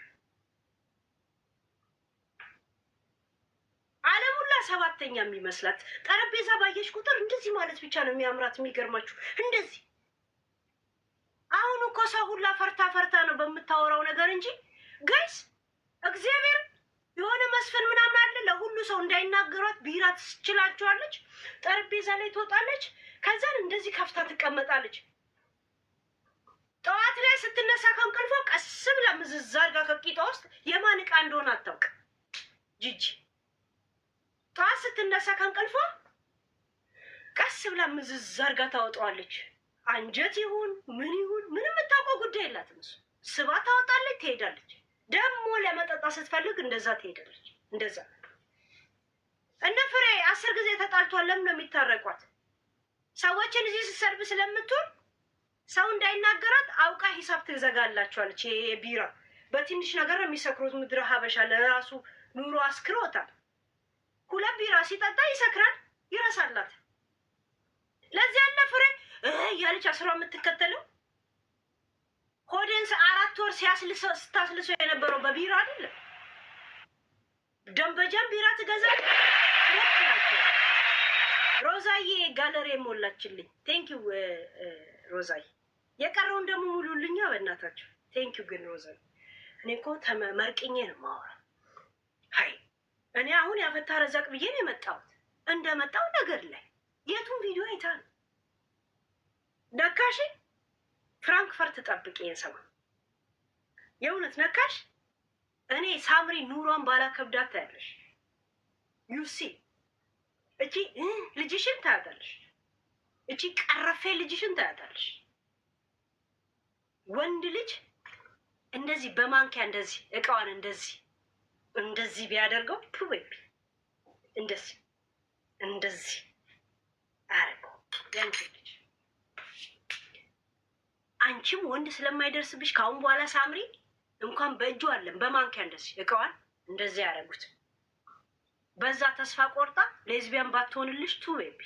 ዓለሙላ ሰባተኛ የሚመስላት ጠረጴዛ ባየሽ ቁጥር እንደዚህ ማለት ብቻ ነው የሚያምራት። የሚገርማችሁ እንደዚህ አሁን እኮ ሰው ሁላ ፈርታ ነው በምታወራው ነገር እንጂ ጋይስ እግዚአብሔር የሆነ መስፈን ምናምን አለ። ለሁሉ ሰው እንዳይናገሯት ቢራ ትችላቸዋለች። ጠረጴዛ ላይ ትወጣለች። ከዛን እንደዚህ ከፍታ ትቀመጣለች። ጠዋት ላይ ስትነሳ ከእንቅልፏ ቀስ ብላ ምዝዝ አድርጋ ከቂጧ ውስጥ የማን ዕቃ እንደሆነ አታውቅ። ጂጂ ጠዋት ስትነሳ ከእንቅልፏ ቀስ ብላ ምዝዝ አድርጋ ታወጣዋለች። አንጀት ይሁን ምን ይሁን ምንም የምታውቀው ጉዳይ የላትም። እሱ ስባ ታወጣለች፣ ትሄዳለች። ደግሞ ለመጠጣ ስትፈልግ እንደዛ ትሄዳለች። እንደዛ እነ ፍሬ 10 ጊዜ ተጣልቷል። ለምን ነው የሚታረቋት? ሰዎችን እዚህ ስትሰርብ ስለምትሆን ሰው እንዳይናገራት አውቃ ሂሳብ ትዘጋላቸዋለች። ይሄ ቢራ በትንሽ ነገር ነው የሚሰክሩት። ምድረ ሀበሻ ለራሱ ኑሮ አስክሮታል። 2 ቢራ ሲጠጣ ይሰክራል፣ ይረሳላት። ለዚህ ያለ ፍሬ እያለች አስሯ የምትከተለው ሆዴንስ 4 ወር ስታስልሶ የነበረው በቢራ አይደለም። ደንበጃም ቢራ ትገዛል። ሮዛዬ ጋለሪ ሞላችልኝ። ቴንኪው ሮዛዬ። የቀረውን ደግሞ ሙሉልኛ በእናታችሁ። ቴንኪው ግን ሮዛዬ። እኔ እኮ መርቅኜ ነው ማወራ። ሀይ እኔ አሁን ያፈታ ረዛቅ ብዬ ነው የመጣሁት። እንደመጣው ነገር ላይ የቱን ቪዲዮ አይታ ነው ነካሽ? ፍራንክፈርት ጠብቄ የሰማ የእውነት ነካሽ? እኔ ሳምሪ ኑሯን ባላከብዳት ታያለሽ። ዩሲ እቺ ልጅሽን ታያታለሽ። እቺ ቀረፌ ልጅሽን ታያታለሽ። ወንድ ልጅ እንደዚህ በማንኪያ እንደዚህ እቃዋን እንደዚህ ቢያደርገው ፕሮቤቢ እንደዚህ አረገው ያንቺ ልጅ። አንቺም ወንድ ስለማይደርስብሽ ካሁን በኋላ ሳምሪ እንኳን በእጁ አለን በማንኪያ እንደዚህ እቃዋን እንደዚህ ያደረጉት። በዛ ተስፋ ቆርጣ ሌዝቢያን ባትሆንልሽ ቱቤቢ።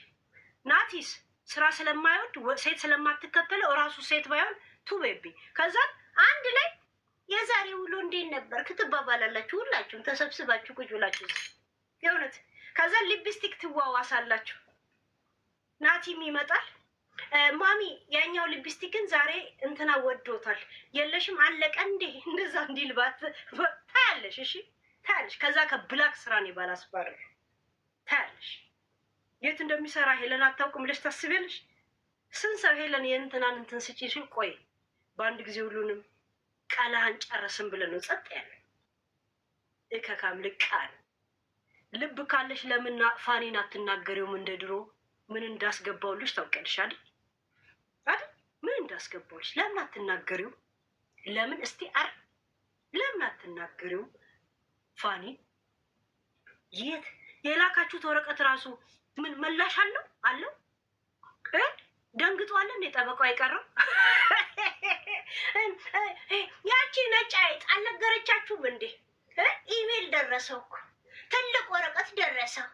ናቲስ ስራ ስለማይወድ ሴት ስለማትከተለው እራሱ ሴት ባይሆን ቱቤቢ። ከዛ አንድ ላይ የዛሬ ውሎ እንዴት ነበር ክትባባላላችሁ። ሁላችሁም ተሰብስባችሁ ቁጭ ብላችሁ የእውነት። ከዛ ሊፕስቲክ ትዋዋሳላችሁ። ናቲም ይመጣል። ማሚ ያኛው ሊፕስቲክን ዛሬ እንትና ወዶታል የለሽም አለቀ እንዴ እንደዛ እንዲልባት ታያለሽ። እሺ ታያለሽ። ከዛ ከብላክ ስራ ነው ባላስባረር ታያለሽ። የት እንደሚሰራ ሄለን አታውቅም ብለሽ ታስቢያለሽ። ስንት ሰው ሄለን የእንትናን እንትን ስጪ ሲል ቆይ በአንድ ጊዜ ሁሉንም ቃላህን ጨረስን ብለን ነው ጸጥ ያለ። እከካም ልቃል ልብ ካለሽ ለምን ፋኒን አትናገሪውም? እንደ ድሮ ምን እንዳስገባውልሽ ታውቂያለሽ አይደል? ምን እንዳስ ያስገባዎች። ለምን አትናገሪው? ለምን እስቲ ለምን አትናገሪው? ፋኒ የት የላካችሁት ወረቀት ራሱ ምን መላሽ አለው? ደንግጧለን። የጠበቃው አይቀርም። ያቺ ነጭ አይጥ አልነገረቻችሁም እንዴ? ኢሜል ደረሰው እኮ ትልቅ ወረቀት ደረሰው።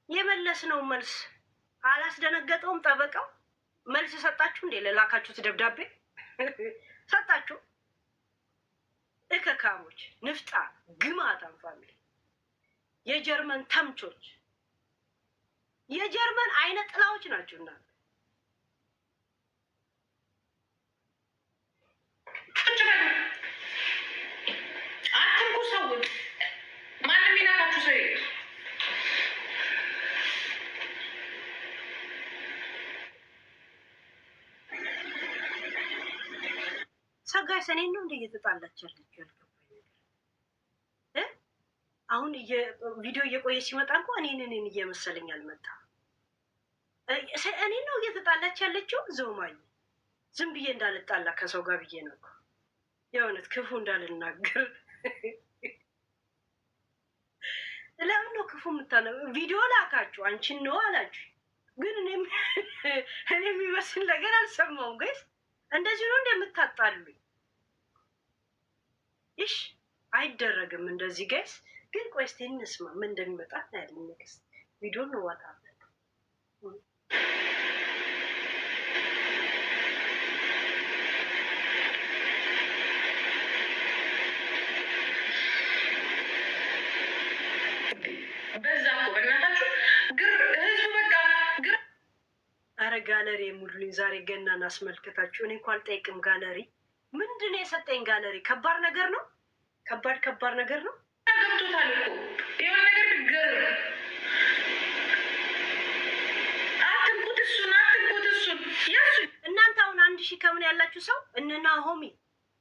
የመለስነው መልስ አላስደነገጠውም? ጠበቃው መልስ ሰጣችሁ እንዴ? ለላካችሁት ደብዳቤ ሰጣችሁ? እከካሞች፣ ንፍጣ፣ ግማታም ፋሚሊ፣ የጀርመን ተምቾች፣ የጀርመን አይነ ጥላዎች ናቸው እናንተ። አትንኩ ሰውን። ማንም ይነካችሁ ሰው የለም። ሰጋይ ሰኔን ነው እንደ እየተጣላች ያለችው ያልገባኝ ነገር። አሁን ቪዲዮ እየቆየ ሲመጣ እንኳ እኔን እየመሰለኝ አልመጣም። እኔ ነው እየተጣላች ያለችው። ዘውማኝ ዝም ብዬ እንዳልጣላ ከሰው ጋር ብዬ ነው የእውነት ክፉ እንዳልናገር። ለምን ነው ክፉ የምታለው? ቪዲዮ ላካችሁ አንቺን ነው አላችሁ፣ ግን እኔ የሚመስል ነገር አልሰማውም። ጋይስ እንደዚህ ነው እንደምታጣሉኝ? ይሽ አይደረግም እንደዚህ ጋይስ። ግን ቆይ እስኪ እንስማ ምን እንደሚመጣ ያለኝ ኔክስት ቪዲዮ ነው ዋታለ በዛ እኮ በእናታችሁ ህዝቡ በቃ አረ ጋለሪ ሙሉኝ። ዛሬ ገናን አስመልክታችሁ እኔ እንኳን አልጠይቅም። ጋለሪ ምንድን ነው የሰጠኝ? ጋለሪ ከባድ ነገር ነው። ከባድ ነገር ነው። ገብቶታል እኮ የሆነ ነገር ግር አትንኩት እሱን ያሱ እናንተ አሁን 1000 ከምን ያላችሁ ሰው እነ ናሆሚ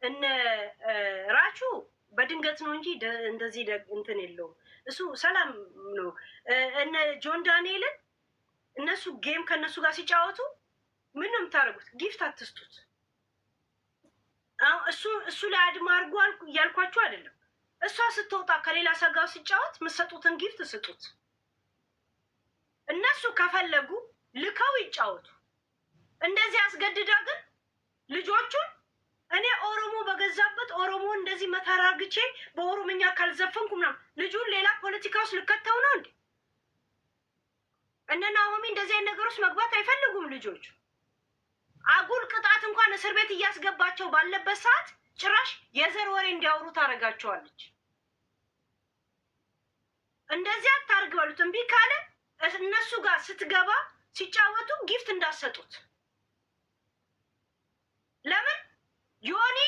እነ ራቹ በድንገት ነው እንጂ እንደዚህ እንትን የለውም። እሱ ሰላም ነው። እነ ጆን ዳንኤልን እነሱ ጌም ከነሱ ጋር ሲጫወቱ ምን ነው የምታደርጉት? ጊፍት አትስጡት። እሱ ላይ አድማ አድርጎ እያልኳችሁ አይደለም። እሷ ስትወጣ ከሌላ ሰው ጋር ሲጫወት የምትሰጡትን ጊፍት ስጡት። እነሱ ከፈለጉ ልከው ይጫወቱ። እንደዚህ አስገድዳ ግን ልጆቹን እኔ ኦሮሞ በገዛበት ኦሮሞ እንደዚህ መተራግቼ በኦሮምኛ ካልዘፈንኩ ምናምን ልጁን ሌላ ፖለቲካ ውስጥ ልከተው ነው እንዴ? እነ ናሆሚ እንደዚህ አይነት ነገር ውስጥ መግባት አይፈልጉም ልጆቹ። አጉል ቅጣት እንኳን እስር ቤት እያስገባቸው ባለበት ሰዓት ጭራሽ የዘር ወሬ እንዲያወሩ ታደርጋቸዋለች። እንደዚህ አታርግ በሉት። እምቢ ካለ እነሱ ጋር ስትገባ ሲጫወቱ ጊፍት እንዳሰጡት። ለምን ዮኒ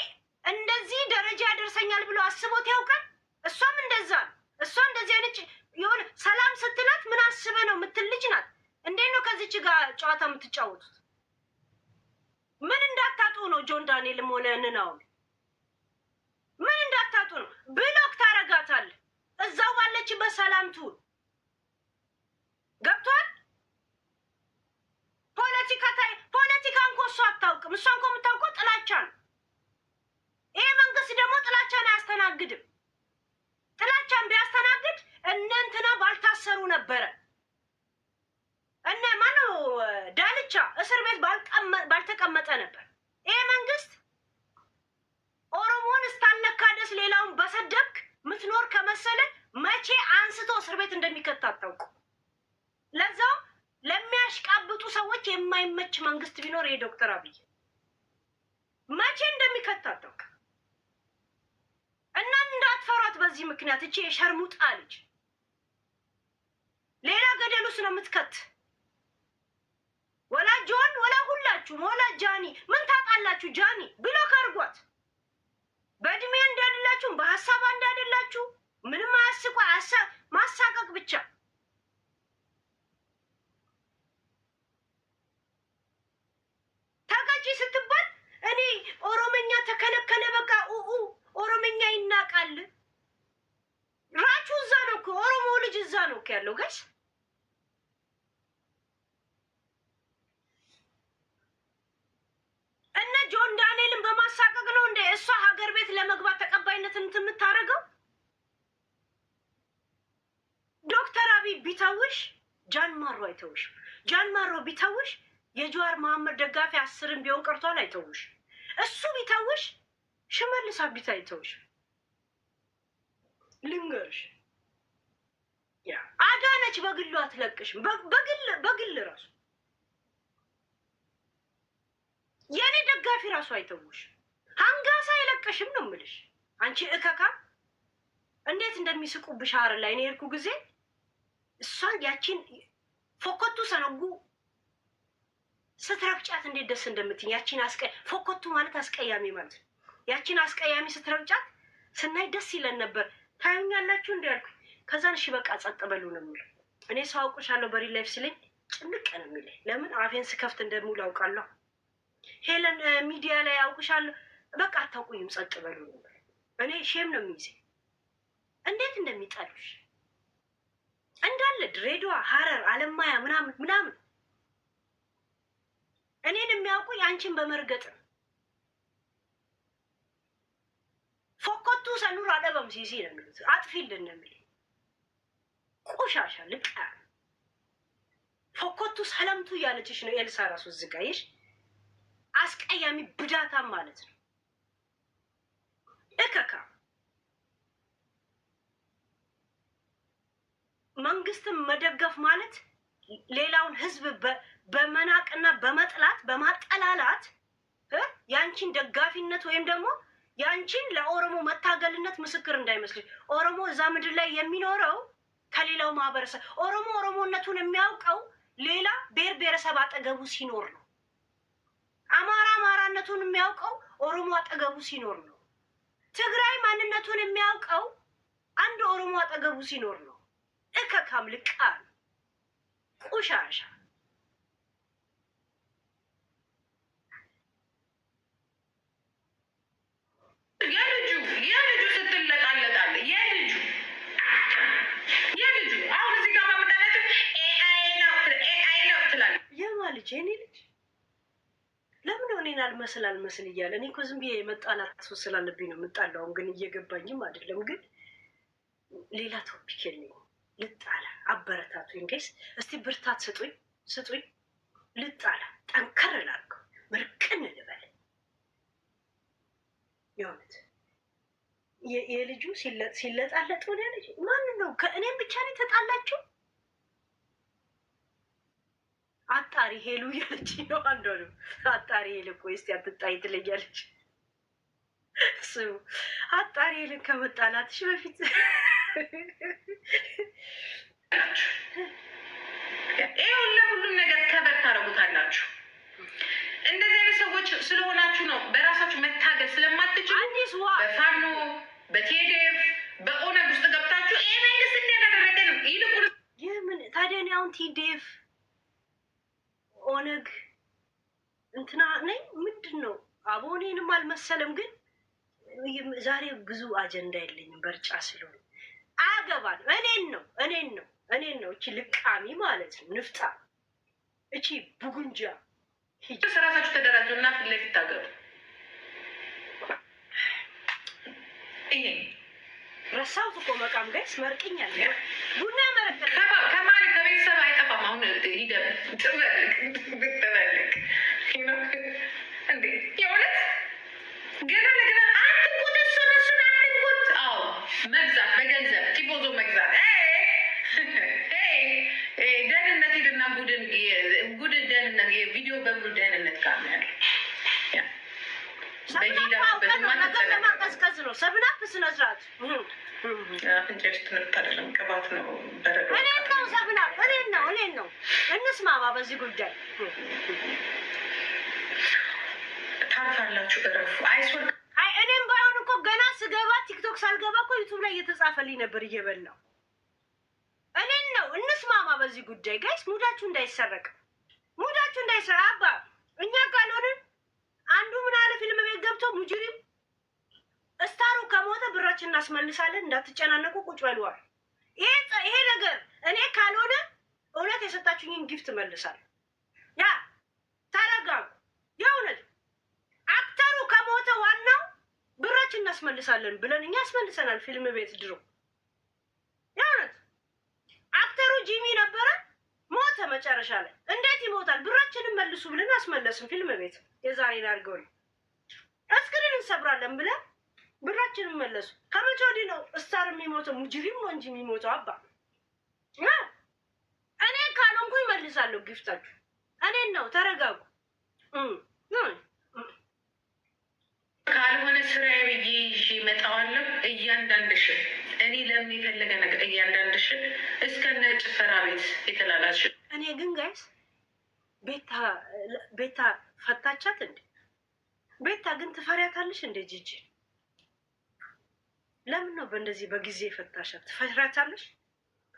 እንደዚህ ደረጃ ያደርሰኛል ብሎ አስቦት ያውቃል? እሷም እንደዛ ነው። እሷ እንደዚህ አይነት የሆነ ሰላም ስትላት ምን አስበህ ነው የምትል ልጅ ናት። እንዴት ነው ከዚች ጋር ጨዋታ የምትጫወቱት? ምን እንዳታጡ ነው? ጆን ዳንኤልም ሆነ እንናው ምን እንዳታጡ ነው? ብሎክ ታረጋታለህ። እዛው ባለችበት ሰላም ትሁን። ገብቷል? ፖለቲካ እንኳ እሷ አታውቅም። እሷ እንኳ የምታውቀው ጥላቻ ነው። ይሄ መንግስት ደግሞ ጥላቻን አያስተናግድም። ጥላቻን ቢያስተናግድ እነ እንትና ባልታሰሩ ነበረ። እነ ማነው ዳልቻ እስር ቤት ባልተቀመጠ ነበር። ይሄ መንግስት ኦሮሞን እስታልነካ ድረስ ሌላውን በሰደብክ ምትኖር ከመሰለ መቼ አንስቶ እስር ቤት እንደሚከት አታውቁ። ለዛው ለሚያሽቃብጡ ሰዎች የማይመች መንግስት ቢኖር ይሄ ዶክተር አብይ መቼ እንደሚከት አታውቅ። እና እንዳትፈሯት በዚህ ምክንያት። እቺ የሸርሙጣ ልጅ ሌላ ገደል ውስጥ ነው የምትከት። ወላ ጆን ወላ ሁላችሁም ወላ ጃኒ ምን ታውቃላችሁ? ጃኒ ብሎክ አድርጓት። በእድሜ እንዳይደላችሁ በሀሳብ እንዳይደላችሁ ምንም አያስቆ ማሳቀቅ ብቻ። ተቀጪ ስትባል እኔ ኦሮመኛ ተከለከለ በቃ ኦሮመኛ ይናቃል። ራቹ እዛ ነው እኮ ኦሮሞ ልጅ እዛ ነው እኮ ያለው ጋይስ። እንትን የምታደርገው ዶክተር አብይ ቢተውሽ ጃን ማሮ አይተውሽ። ጃን ማሮ ቢተውሽ የጀዋር መሐመድ ደጋፊ 10 ቢሆን ቀርቷል አይተውሽ። እሱ ቢተውሽ ሽመልስ አብዲሳ አይተውሽ። ልንገርሽ ያ አዳነች በግሉ አትለቅሽም። በግል ራሱ የኔ ደጋፊ ራሱ አይተውሽ። አንጋሳ አይለቅሽም ነው የምልሽ። አንቺ እከካ እንዴት እንደሚስቁብሽ ሐረር ላይ እኔ የሄድኩ ጊዜ እሷን ያቺን ፎኮቱ ሰነጉ ስትረግጫት እንዴት ደስ እንደምትኝ ያቺን ፎኮቱ ማለት አስቀያሚ ማለት ነው። ያቺን አስቀያሚ ስትረግጫት ስናይ ደስ ይለን ነበር። ታዩኛላችሁ እንዴ ያልኩኝ። ከዛን እሺ በቃ ጸጥ በሉ ነው የሚለው። እኔ ሰው አውቅሻለሁ በሪል ላይፍ ሲለኝ ጭንቅ ነው የሚለኝ። ለምን አፌን ስከፍት እንደሙሉ አውቃለሁ። ሄለን ሚዲያ ላይ አውቅሻለሁ በቃ አታውቁኝም ጸጥ በሉ ነው። እኔ ሼም ነው የሚይዘኝ እንዴት እንደሚጠሉሽ እንዳለ ድሬዳዋ፣ ሐረር፣ አለማያ ምናምን እኔን የሚያውቁኝ አንቺን በመርገጥ ነው። ፎኮቱ ሰኑር አደበም ሲሲ ነው የሚሉት። አጥፊልን ነው የሚለኝ። ቆሻሻ ልቃ ፎኮቱ ሰለምቱ እያለችሽ ነው ኤልሳ ራሱ ዝጋይሽ አስቀያሚ ብዳታም ማለት ነው። እከካ መንግስትን መደገፍ ማለት ሌላውን ህዝብ በመናቅና በመጥላት በማጠላላት ያንቺን ደጋፊነት ወይም ደግሞ ያንቺን ለኦሮሞ መታገልነት ምስክር እንዳይመስልሽ። ኦሮሞ እዛ ምድር ላይ የሚኖረው ከሌላው ማህበረሰብ ኦሮሞነቱን የሚያውቀው ሌላ ብሔር ብሔረሰብ አጠገቡ ሲኖር ነው። አማራነቱን የሚያውቀው ኦሮሞ አጠገቡ ሲኖር ነው። ትግራይ ማንነቱን የሚያውቀው አንድ ኦሮሞ አጠገቡ ሲኖር ነው። እከካም ልቃል ቆሻሻ የልጁ ስትለጣለጣለ የልጁ አሁን እዚህ ጋር ማመጣላቸው ኤአይ ነው ትላለች። የማ ልጅ የኔ ልጅ ለምን እኔን አልመስል እያለ እኔ እኮ ዝም ብዬ የመጣላት ሶ ስላለብኝ ነው የምጣላውን፣ ግን እየገባኝም አይደለም። ግን ሌላ ቶፒክ የለኝም። ልጣላ አበረታቱኝ ጋይስ፣ እስቲ ብርታት ስጡኝ። ልጣላ ጠንከር ላድርገው፣ ምርቅን ልበል። የሆነት የልጁ ሲለጣለጥ ሆነ ልጅ ማን ነው? ከእኔም ብቻ ነው የተጣላችሁ? አጣሪ ሄሉ እያለች ነው። አንዷ ነው አጣሪ ሄል እኮ እስቲ አትጣይ ትለኛለች። ስሙ አጣሪ ሄልን ከመጣላትሽ በፊት ይሄ ሁሉም ነገር ከበር ታደርጉታላችሁ። እንደዚህ አይነት ሰዎች ስለሆናችሁ ነው። በራሳችሁ መታገል ስለማትችሉ በፋኖ በቴዴፍ በኦነግ ውስጥ ገብታችሁ ይሄ መንግስት እንዲያደረገ ነው። ይልቁን የምን ታዲያ እኔ አሁን ቲዴፍ ኦነግ እንትና ነኝ ምንድን ነው? አቦኔንም አልመሰለም። ግን ዛሬ ብዙ አጀንዳ የለኝም በርጫ ስለሆነ አገባል። እኔን ነው እቺ ልቃሚ ማለት ነው። ንፍጣ እቺ ቡጉንጃ ራሳችሁ ተደራጁ እና ፊት ለፊት ታገሩ። ይሄ ረሳሁት እኮ መቃም ጋይስ መርቅኛል። ቡና መረቀ ከማን ከቤተሰብ አይጠፋም። አሁን ሂደህ ትበልቅ እንዴ የእውነት ገና ለገና አትንኩት፣ እሱን አትንኩት። አዎ መግዛት በገንዘብ ቲፎዞ መግዛት ደህንነት ሂድና ጉድን ደህንነት የቪዲዮ በሙሉ ደህንነት ጋር ነው ያለው። ለማቀዝቀዝ ነው። ሰብናፕ ስነስርዓት አፍንጫሽ ትምህርት አይደለም ቅባት ነው። በረዶ እኔን ነው ሰብናፕ እኔን ነው። እንስማማ በዚህ ጉዳይ። ታርፋላችሁ፣ እረፉ። አይሶል እኔም ባይሆን እኮ ገና ስገባ ቲክቶክ ሳልገባ እኮ ዩቱብ ላይ እየተጻፈልኝ ነበር እየበላው። እኔን ነው። እንስማማ በዚህ ጉዳይ ጋይስ። ሙዳችሁ እንዳይሰረቅ አባ እኛ ካልሆንን አንዱ ምን አለ ፊልም ቤት ገብቶ ሙጅሪም እስታሩ ከሞተ ብራችን እናስመልሳለን፣ እንዳትጨናነቁ ቁጭ በሉዋል። ይሄ ነገር እኔ ካልሆነ እውነት የሰጣችሁኝን ጊፍት መልሳለሁ። ያ ተረጋጉ። የእውነት አክተሩ ከሞተ ዋናው ብራችን እናስመልሳለን ብለን እኛ አስመልሰናል። ፊልም ቤት ድሮ ያውነት አክተሩ ጂሚ ነበረ፣ ሞተ መጨረሻ ላይ። እንዴት ይሞታል? ብራችንን መልሱ ብለን አስመለስን። ፊልም ቤት የዛሬን አድርገው እስክሪን እንሰብራለን ብለን ብራችንን መለሱ። ከመቼ ወዲህ ነው ስታር የሚሞተው? ሙጅሪም ነው እንጂ የሚሞተው አባ። እኔ ካልሆንኩ ይመልሳለሁ ጊፍታችሁ። እኔን ነው። ተረጋጉ። ካልሆነ ስራዬ ብዬ ይዤ እመጣዋለሁ። እያንዳንድሽን እኔ ለምን የፈለገ ነገር እያንዳንድሽን እስከነ ጭፈራ ቤት የተላላሽ። እኔ ግን ጋይስ ቤታ ፈታቻት እንዴ? ቤታ ግን ትፈሪያታለሽ እንዴ? ጂጂ ለምን ነው በእንደዚህ በጊዜ ፈታሻት? ትፈሪያታለሽ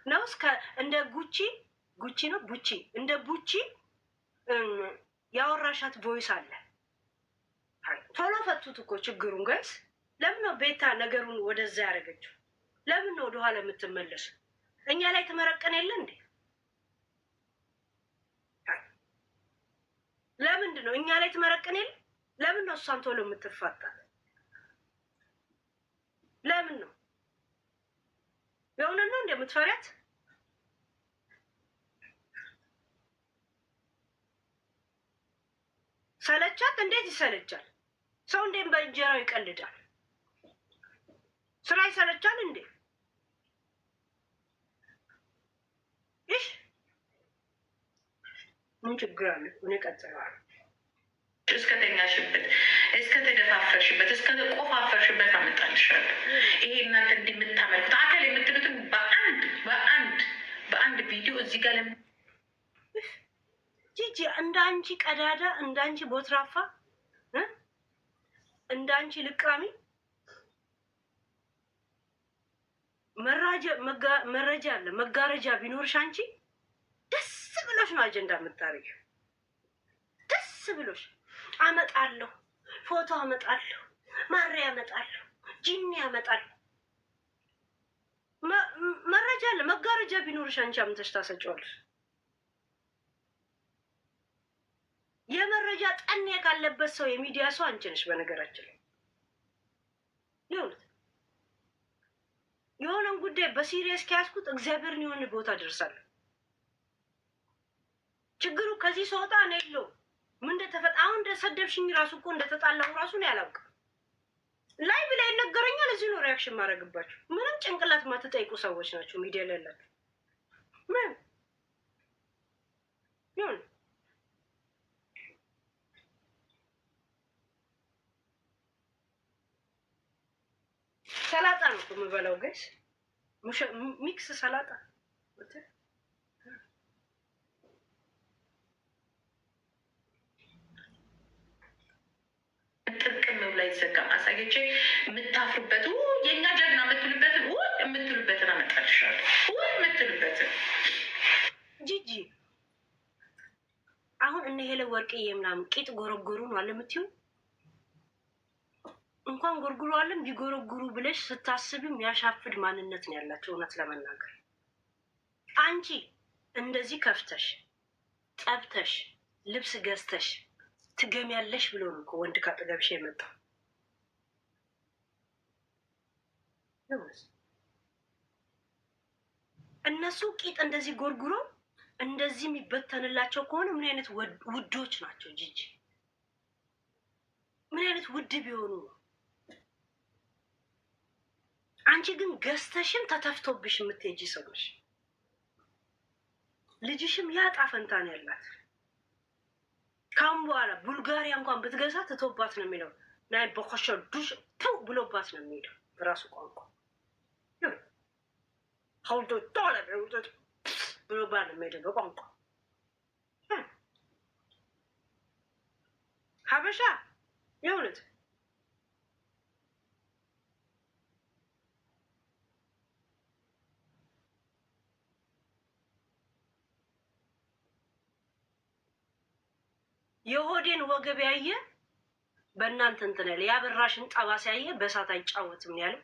ነው? እስከ እንደ ጉቺ ነው ቡቺ እንደ ቡቺ ያወራሻት ቮይስ አለ። ቶሎ ፈቱት እኮ ችግሩን ጋይስ። ለምን ነው ቤታ ነገሩን ወደዛ ያደረገችው? ለምን ነው ወደኋላ የምትመለሱ? እኛ ላይ ተመረቀን የለ እንዴ? ለምንድን ነው እኛ ላይ ተመረቀን የለ? ለምን ነው እሷን ቶሎ የምትፋታ? ለምን ነው የሆነ ነው እንደምትፈሪያት? ሰለቻት? እንዴት ይሰለቻል? ሰው እንዴት በእንጀራው ይቀልዳል? ስራ ይሰለቻል እንዴ? እሺ ምን ችግር አለ? እኔ ቀጥላለሁ። እስከተኛሽበት፣ እስከተደፋፈርሽበት፣ እስከተቆፋፈርሽበት አመጣልሻለሁ። ይሄ እናንተ እንደምታመልኩት አካል የምትሉትን በአንድ ቪዲዮ እዚህ ጋር ጂጂ እንዳንቺ ቀዳዳ፣ እንዳንቺ ቦትራፋ፣ እንዳንቺ ልቃሚ መረጃ አለ መጋረጃ ቢኖርሽ አንቺ ደስ ብሎሽ ነው አጀንዳ የምታረጊው። ደስ ብሎሽ አመጣለሁ፣ ፎቶ አመጣለሁ፣ ማሪያ አመጣለሁ፣ ጂኒ አመጣለሁ። መረጃ አለ መጋረጃ ቢኖርሽ አንቺ አምተሽ ታሰጪዋለሽ። የመረጃ ጠኔ ካለበት ሰው የሚዲያ ሰው አንቺ ነሽ። በነገራችን ላይ የሆነን ጉዳይ በሲሪየስ ከያዝኩት እግዚአብሔርን የሆነ ቦታ ደርሳለሁ። ችግሩ ከዚህ ሰውጣ ነው የለው ምን እንደተፈጠረ አሁን እንደሰደብሽኝ ራሱ እኮ እንደተጣላሁ ራሱ ነው ያላውቅም። ላይ ብላ ይነገረኛል። እዚህ ነው ሪያክሽን ማድረግባችሁ። ምንም ጭንቅላት ማትጠይቁ ሰዎች ናቸው ሚዲያ ላይ ያላችሁ። ምን ይሁን ሰላጣ ነው የምበላው ጋይስ። ሚክስ ሰላጣ ጥቅም ብላ ይዘጋም አሳየቼ የምታፍሩበት የእኛ ጀግና የምትሉበትን አመጣልሻለሁ። የምትሉበትን ጂጂ አሁን እነ ሄለ ወርቅዬ ምናምን ቂጥ ጎረጎሩ ነው አለ የምትይው። እንኳን ጎርጉሩ አለም ቢጎረጉሩ ብለሽ ስታስብም ያሻፍድ ማንነት ነው ያላቸው። እውነት ለመናገር አንቺ እንደዚህ ከፍተሽ ጠብተሽ ልብስ ገዝተሽ ትገሚያለሽ ብሎ ነው እኮ ወንድ ካጠገብሽ የመጣው። እነሱ ቂጥ እንደዚህ ጎርጉሮ እንደዚህ የሚበተንላቸው ከሆነ ምን አይነት ውዶች ናቸው ጂጂ? ምን አይነት ውድ ቢሆኑ ነው? አንቺ ግን ገዝተሽም ተተፍቶብሽ የምትሄጂ ሰዎች፣ ልጅሽም ያጣ ፈንታ ነው ያላት። ካሁን በኋላ ቡልጋሪያ እንኳን ብትገዛ ትቶባት ነው የሚለው። ናይ በኮሾ ዱሽ ቱ ብሎባት ነው የሚሄደው በራሱ ቋንቋ። ሀውዶ ዶላ ብሎባት ነው የሚሄደው በቋንቋ ሀበሻ የእውነት የሆዴን ወገብ ያየ በእናንተ እንትን ያለ ያበራሽን ጠባሳ ያየ በእሳት አይጫወትም ያለው።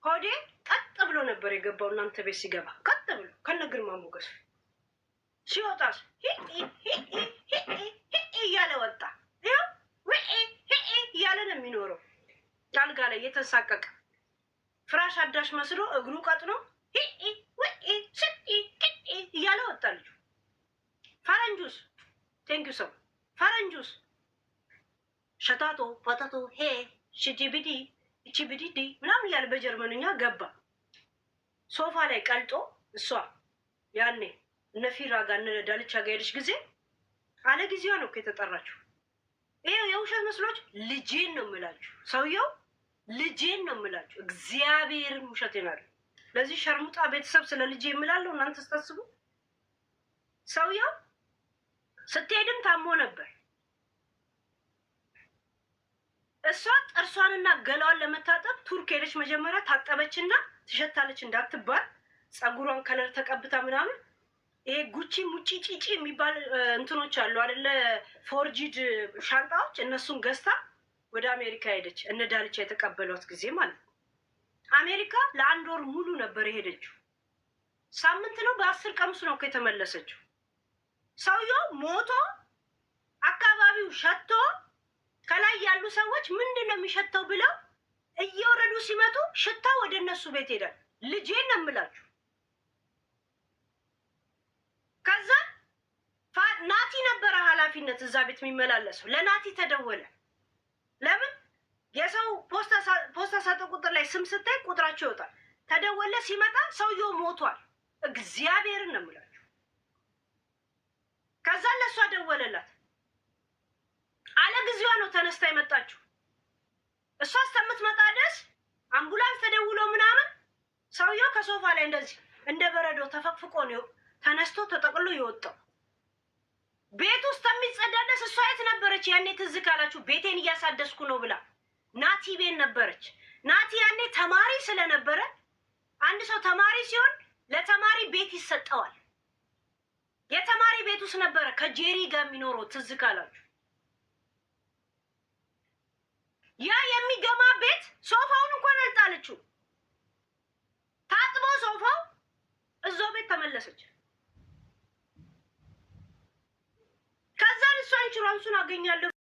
ሆዴ ቀጥ ብሎ ነበር የገባው እናንተ ቤት ሲገባ ቀጥ ብሎ ከነ ግርማ ሞገስ ሲወጣስ እያለ ወጣ። የሚኖረው አልጋ ላይ የተሳቀቀ ፍራሽ አዳሽ መስሎ እግሩ ቀጥኖ እያለ ወጣ ልጁ። ፈረንጁስ ቴንኪው ሰው ፈረንጁስ ሸታቶ ፖታቶ ሄ ሽጂቢዲ እቺቢዲዲ ምናምን እያለ በጀርመንኛ ገባ። ሶፋ ላይ ቀልጦ እሷ ያኔ እነ ፊራ ጋር እነ ዳልቻ ጋር ሄደች ጊዜ አለ ጊዜዋ ነው እኮ የተጠራችው። ይሄ የውሸት መስሎች ልጄን ነው የምላችሁ፣ ሰውየው ልጄን ነው የምላችሁ። እግዚአብሔርን ውሸት ይናል። ለዚህ ሸርሙጣ ቤተሰብ ስለ ልጄ የምላለው እናንተ ስታስቡ። ሰውየው ስትሄድም ታሞ ነበር። እሷ ጥርሷንና ገላዋን ለመታጠብ ቱርክ ሄደች። መጀመሪያ ታጠበችና ትሸታለች እንዳትባል ጸጉሯን ከለር ተቀብታ ምናምን ይሄ ጉቺ ሙጪ ጪጪ የሚባል እንትኖች አሉ አይደለ? ፎርጂድ ሻንጣዎች፣ እነሱን ገዝታ ወደ አሜሪካ ሄደች። እነ ዳልቻ የተቀበሏት ጊዜ ማለት ነው። አሜሪካ ለአንድ ወር ሙሉ ነበር የሄደችው። ሳምንት ነው በ10 ቀን ውስጥ ነው እኮ የተመለሰችው። ሰውየው ሞቶ አካባቢው ሸቶ ከላይ ያሉ ሰዎች ምንድን ነው የሚሸተው ብለው እየወረዱ ሲመጡ ሽታ ወደ እነሱ ቤት ሄዳል። ልጄን ነው የምላችሁ። ከዛ ናቲ ነበረ ኃላፊነት እዛ ቤት የሚመላለሰው። ለናቲ ተደወለ። ለምን የሰው ፖስታ ሳጥን ቁጥር ላይ ስም ስታይ ቁጥራቸው ይወጣል። ተደወለ። ሲመጣ ሰውየው ሞቷል። እግዚአብሔርን ነው የምላችሁ። ከዛ ለእሷ ደወለላት። አለ ጊዜዋ ነው ተነስታ የመጣችው። እሷ እስከምትመጣ ድረስ አምቡላንስ ተደውሎ ምናምን ሰውየው ከሶፋ ላይ እንደዚህ እንደ በረዶ ተፈቅፍቆ ነው ተነስቶ ተጠቅሎ የወጣው። ቤት ውስጥ የሚጸዳ ድረስ እሷ የት ነበረች? ያኔ ትዝ ካላችሁ ቤቴን እያሳደስኩ ነው ብላ ናቲ ቤት ነበረች። ናቲ ያኔ ተማሪ ስለነበረ አንድ ሰው ተማሪ ሲሆን ለተማሪ ቤት ይሰጠዋል። የተማሪ ቤት ውስጥ ነበረ ከጄሪ ጋር የሚኖረው ትዝ ካላችሁ። ያ የሚገማ ቤት ሶፋውን እንኳን አልጣለችው። ታጥቦ ሶፋው እዛው ቤት ተመለሰች። ከዛ እሷ ኢንሹራንሱን አገኛለሁ